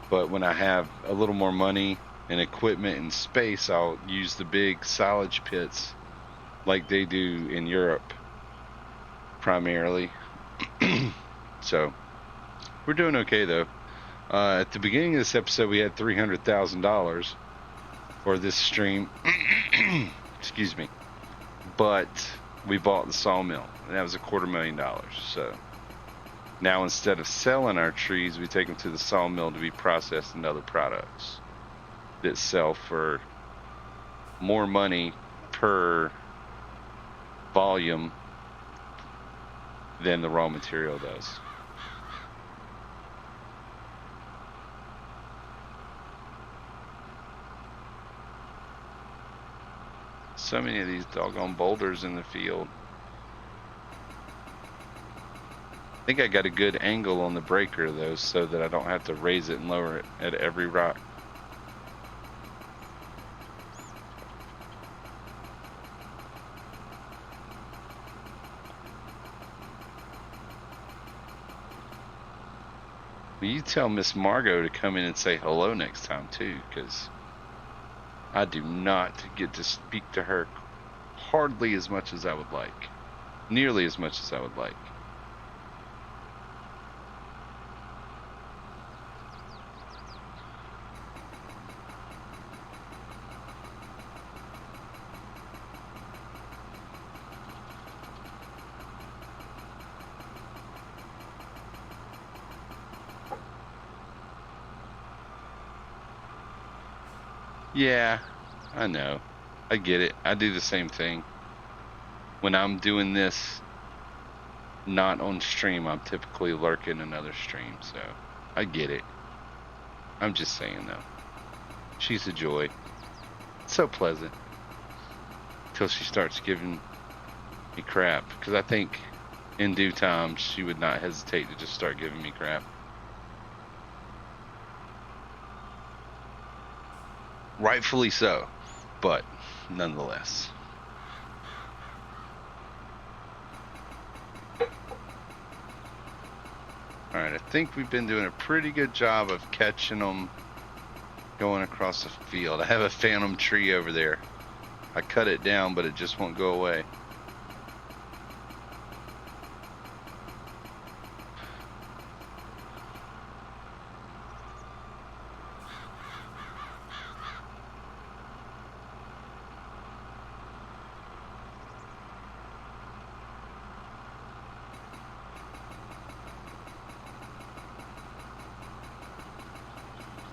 But when I have a little more money and equipment and space, I'll use the big silage pits like they do in Europe primarily. So we're doing okay though. At the beginning of this episode, we had $300,000 for this stream. Excuse me. But we bought the sawmill, and that was $250,000. So now instead of selling our trees, we take them to the sawmill to be processed into other products that sell for more money per volume than the raw material does. So many of these doggone boulders in the field. I think I got a good angle on the breaker though, so that I don't have to raise it and lower it at every rock. Will you tell Miss Margot to come in and say hello next time too, because I do not get to speak to her hardly as much as I would like. Nearly as much as I would like. Yeah, I know. I get it. I do the same thing. When I'm doing this not on stream, I'm typically lurking another stream, so I get it. I'm just saying though. She's a joy. So pleasant. Till she starts giving me crap. Because I think in due time she would not hesitate to just start giving me crap. Rightfully so, but nonetheless. Alright, I think we've been doing a pretty good job of catching them going across the field. I have a phantom tree over there. I cut it down, but it just won't go away.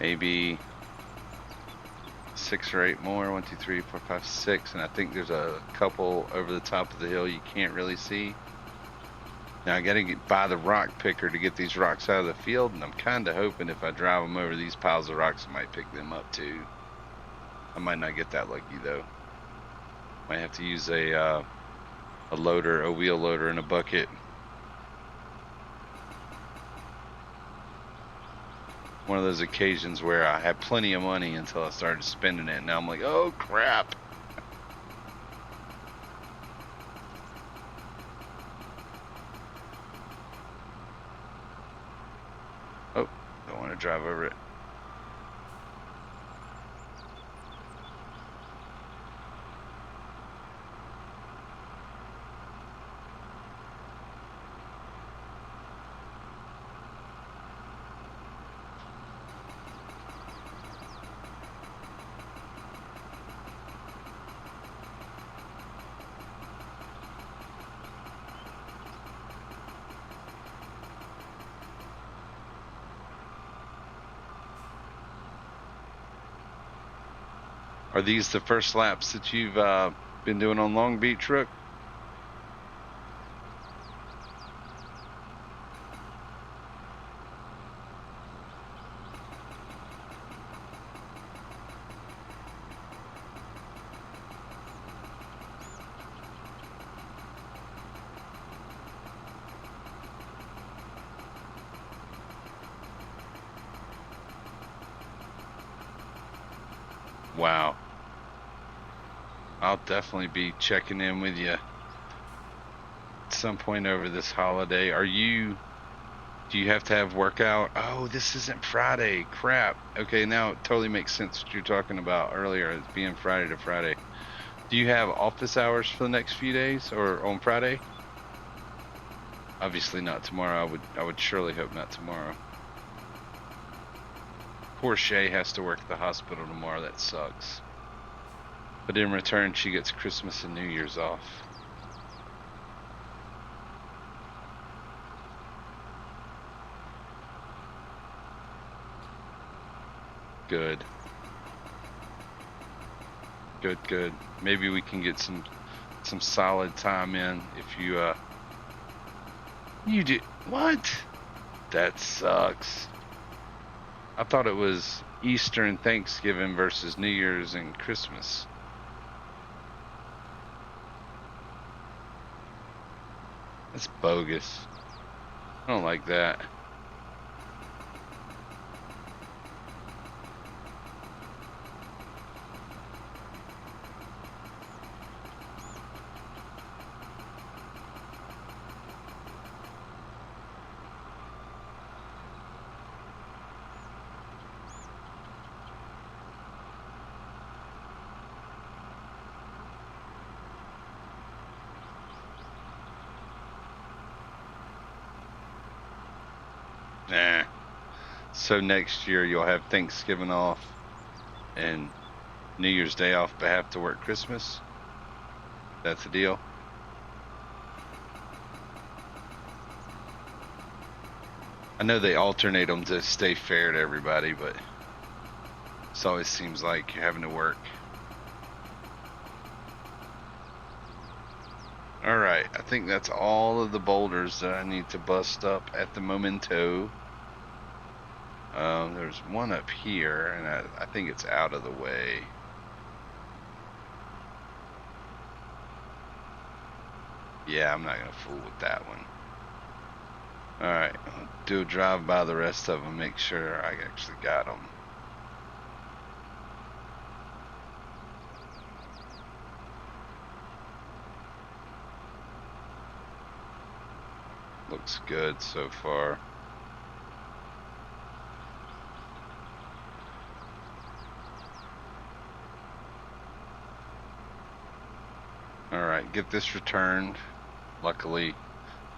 maybe 6 or 8 more. 1, 2, 3, 4, 5, 6, and I think there's a couple over the top of the hill you can't really see. Now I got to buy the rock picker to get these rocks out of the field, and I'm kind of hoping if I drive them over these piles of rocks, I might pick them up too. I might not get that lucky though. Might have to use a loader, a wheel loader, and a bucket. One of those occasions where I had plenty of money until I started spending it. Now I'm like, oh crap. Oh, don't want to drive over it. Are these the first laps that you've been doing on Long Beach, Rook? Wow. I'll definitely be checking in with you at some point over this holiday. Do you have to have workout? Oh, this isn't Friday. Crap. Okay, now it totally makes sense what you're talking about earlier as being Friday to Friday. Do you have office hours for the next few days or on Friday? Obviously not tomorrow. I would surely hope not tomorrow. Poor Shay has to work at the hospital tomorrow. That sucks. But in return, she gets Christmas and New Year's off. Good. Good, good. Maybe we can get some solid time in if you do. What? That sucks. I thought it was Easter and Thanksgiving versus New Year's and Christmas. That's bogus. I don't like that. Nah. So next year you'll have Thanksgiving off and New Year's Day off, but have to work Christmas? That's the deal? I know they alternate them to stay fair to everybody, but it always seems like you're having to work. Alright, I think that's all of the boulders that I need to bust up at the momento. There's one up here, and I think it's out of the way. Yeah, I'm not going to fool with that one. Alright, I'll do a drive by the rest of them, make sure I actually got them. Looks good so far. Alright, get this returned. Luckily,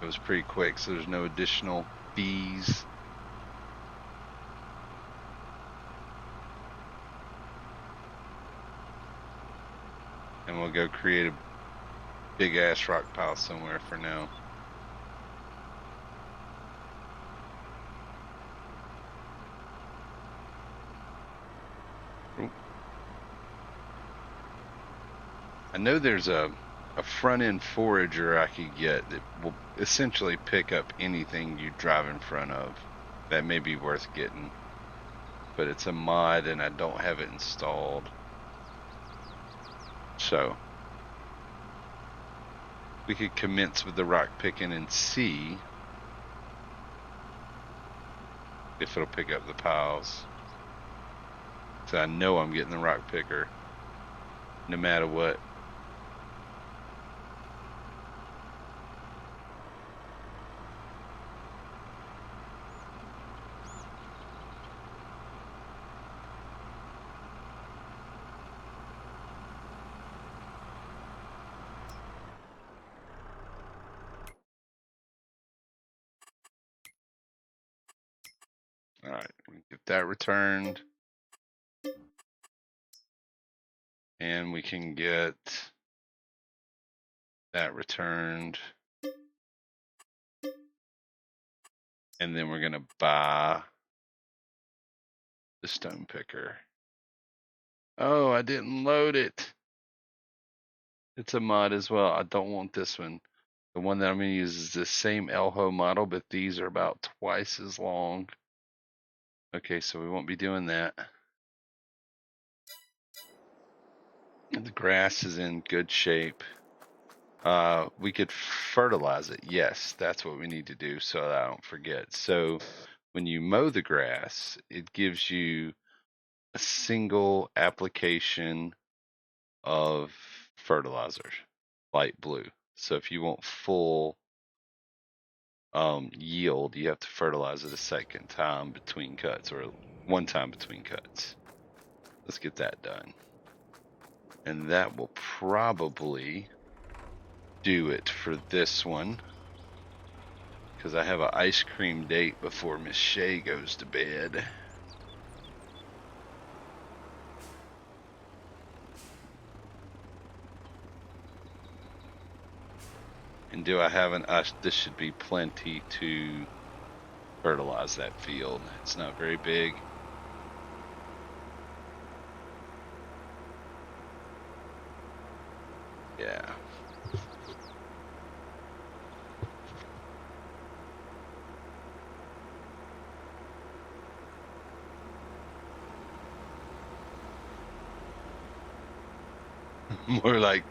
it was pretty quick, so there's no additional fees. And we'll go create a big ass rock pile somewhere for now. Oop. I know there's a front end forager I could get that will essentially pick up anything you drive in front of. That may be worth getting, but it's a mod and I don't have it installed. So we could commence with the rock picking and see if it'll pick up the piles. So I know I'm getting the rock picker no matter what. All right, we get that returned. And we can get that returned. And then we're going to buy the stone picker. Oh, I didn't load it. It's a mod as well. I don't want this one. The one that I'm going to use is the same Elho model, but these are about twice as long. Okay, so we won't be doing that. The grass is in good shape. We could fertilize it. Yes, that's what we need to do so that I don't forget. So when you mow the grass, it gives you a single application of fertilizer, light blue. So if you want full yield, you have to fertilize it a second time between cuts or one time between cuts. Let's get that done. And that will probably do it for this one because I have an ice cream date before Miss Shay goes to bed. And do I have this should be plenty to fertilize that field. It's not very big. Yeah. More like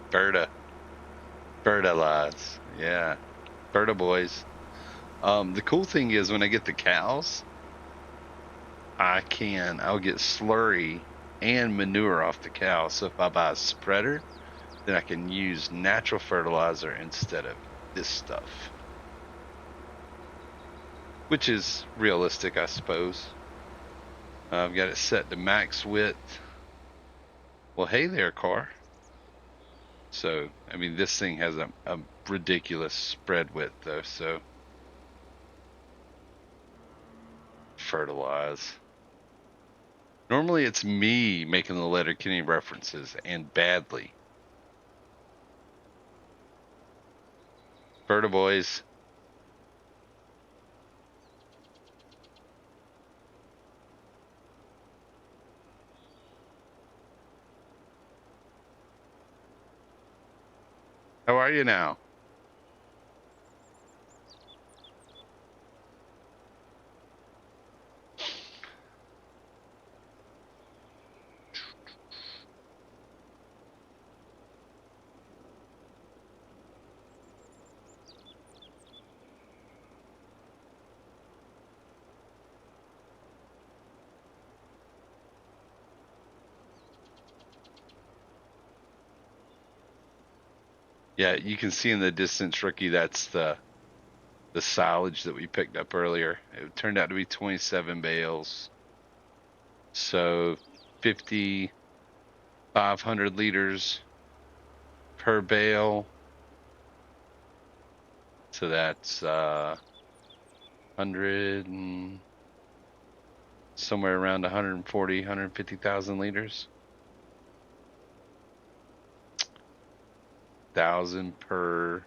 fertilize. Yeah. Berta boys. The cool thing is when I get the cows, I'll get slurry and manure off the cows. So if I buy a spreader, then I can use natural fertilizer instead of this stuff. Which is realistic, I suppose. I've got it set to max width. Well, hey there, car. So, I mean, this thing has a ridiculous spread width, though, so. Fertilize. Normally it's me making the Letterkenny references, and badly. Berta boys. How are you now? Yeah, you can see in the distance, Rookie, that's the silage that we picked up earlier. It turned out to be 27 bales. So 5,500 liters per bale. So that's 100 and somewhere around 140, 150,000 liters. 1,000 per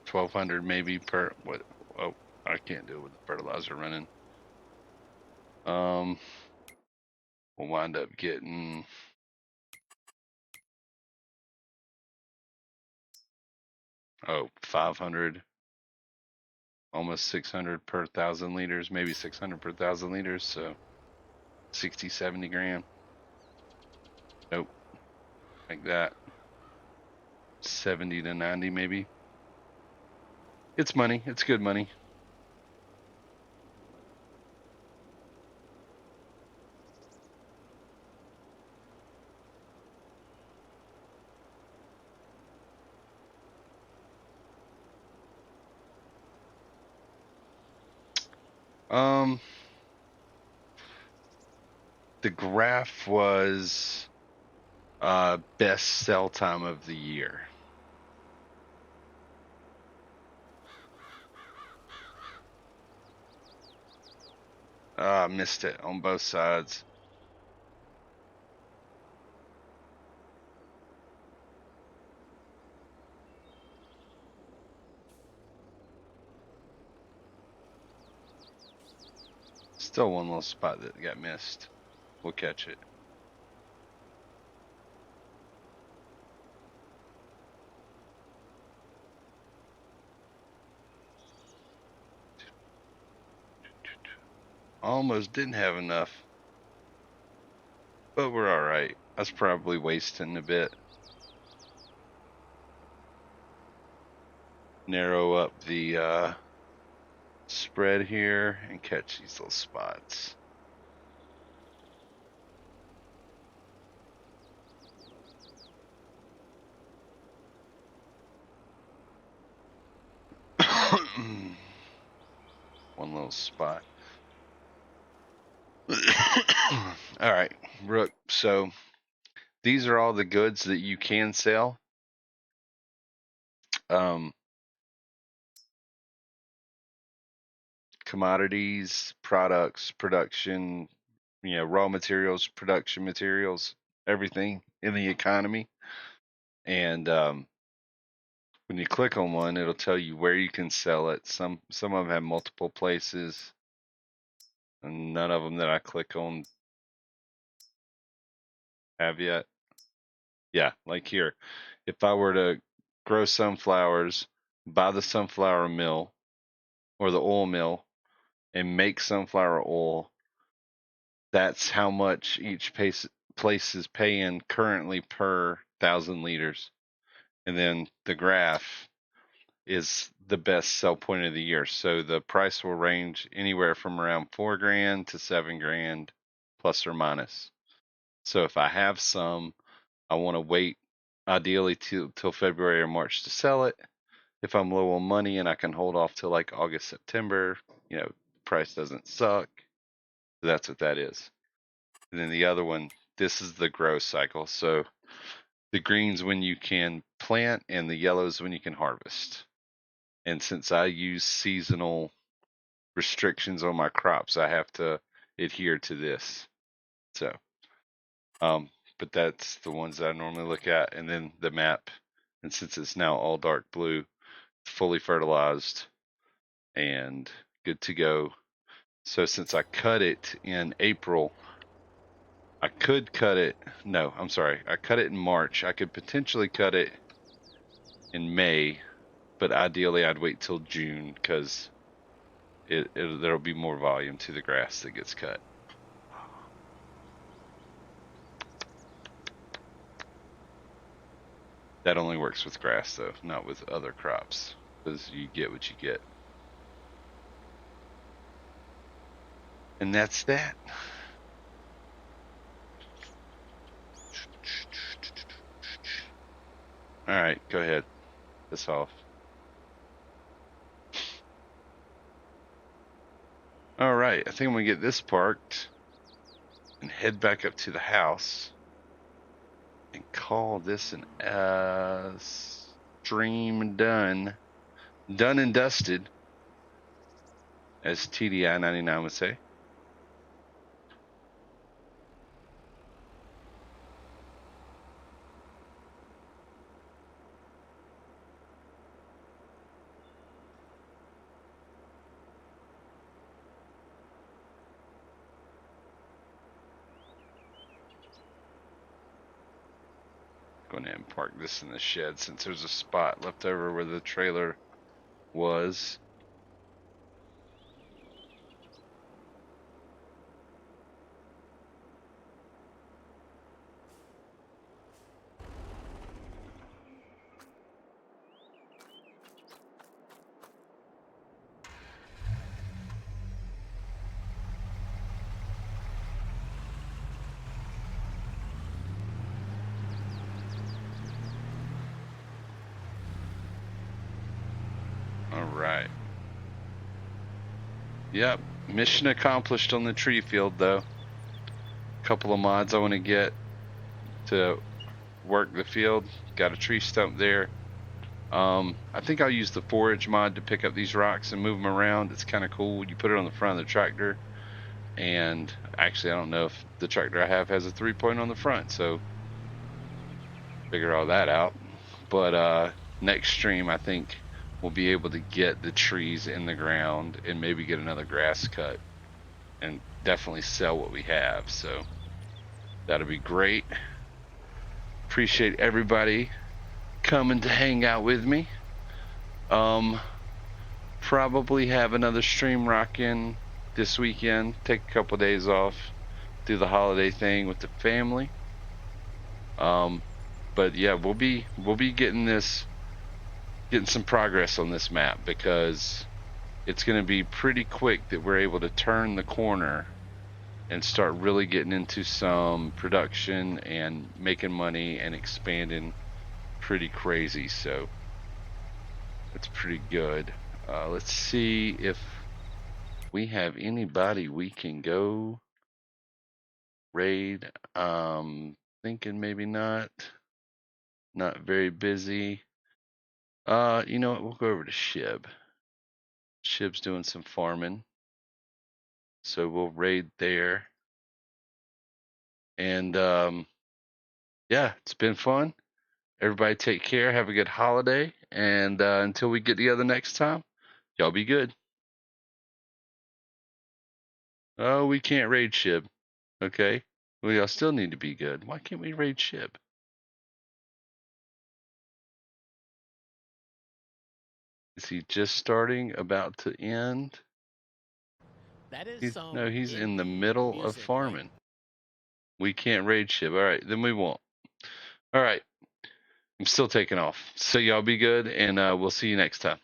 1,200 maybe per what? Oh, I can't do it with the fertilizer running. we'll wind up getting oh 500, almost 600 per 1,000 liters, maybe 600 per 1,000 liters, so 60, 70 grand. Nope, like that. 70 to 90 maybe. It's money. It's good money. Um, the graph was best sell time of the year. Missed it on both sides. Still one little spot that got missed. We'll catch it. Almost didn't have enough, but we're all right. That's probably wasting a bit. Narrow up the spread here and catch these little spots. One little spot. All right, Rook. So these are all the goods that you can sell. Um, Commodities, products, production, raw materials, production materials, everything in the economy. And when you click on one, it'll tell you where you can sell it. Some of them have multiple places, and none of them that I click on have yet. Yeah, like here, if I were to grow sunflowers, buy the sunflower mill or the oil mill, and make sunflower oil, that's how much each place is paying currently per 1,000 liters. And then the graph is the best sell point of the year. So the price will range anywhere from around 4 grand to 7 grand, plus or minus. So if I have some, I want to wait ideally till February or March to sell it. If I'm low on money and I can hold off till like August, September, price doesn't suck. That's what that is. And then the other one, this is the growth cycle. So the green's when you can plant and the yellow's when you can harvest. And since I use seasonal restrictions on my crops, I have to adhere to this. So, but that's the ones that I normally look at. And then the map. And since it's now all dark blue, fully fertilized and good to go. So since I cut it in April, I could cut it. No, I'm sorry. I cut it in March. I could potentially cut it in May, but ideally I'd wait till June because there'll be more volume to the grass that gets cut. That only works with grass though, not with other crops, because you get what you get. And that's that. All right, go ahead. That's off. All right, I think I'm gonna get this parked and head back up to the house and call this an stream done. Done and dusted, as TDI 99 would say. Going ahead and park this in the shed since there's a spot left over where the trailer was. All right. Yep. Mission accomplished on the tree field, though. Couple of mods I want to get to work the field. Got a tree stump there. I think I'll use the forage mod to pick up these rocks and move them around. It's kind of cool. You put it on the front of the tractor, and actually, I don't know if the tractor I have has a 3-point on the front, so figure all that out. But next stream, I think we'll be able to get the trees in the ground and maybe get another grass cut and definitely sell what we have. So that'll be great. Appreciate everybody coming to hang out with me. Probably have another stream rocking this weekend. Take a couple of days off, do the holiday thing with the family. But yeah, we'll be getting some progress on this map, because it's going to be pretty quick that we're able to turn the corner and start really getting into some production and making money and expanding pretty crazy. So that's pretty good. Let's see if we have anybody we can go raid. Thinking maybe not. Not very busy. You know what? We'll go over to Shib. Shib's doing some farming, so we'll raid there. And yeah, it's been fun. Everybody take care. Have a good holiday. And until we get together next time, y'all be good. Oh, we can't raid Shib. Okay. We all still need to be good. Why can't we raid Shib? Is he just starting, about to end? That is No, he's in the indie middle of music, right? farming. We can't raid Shib. All right, then we won't. All right. I'm still taking off. So y'all be good, and we'll see you next time.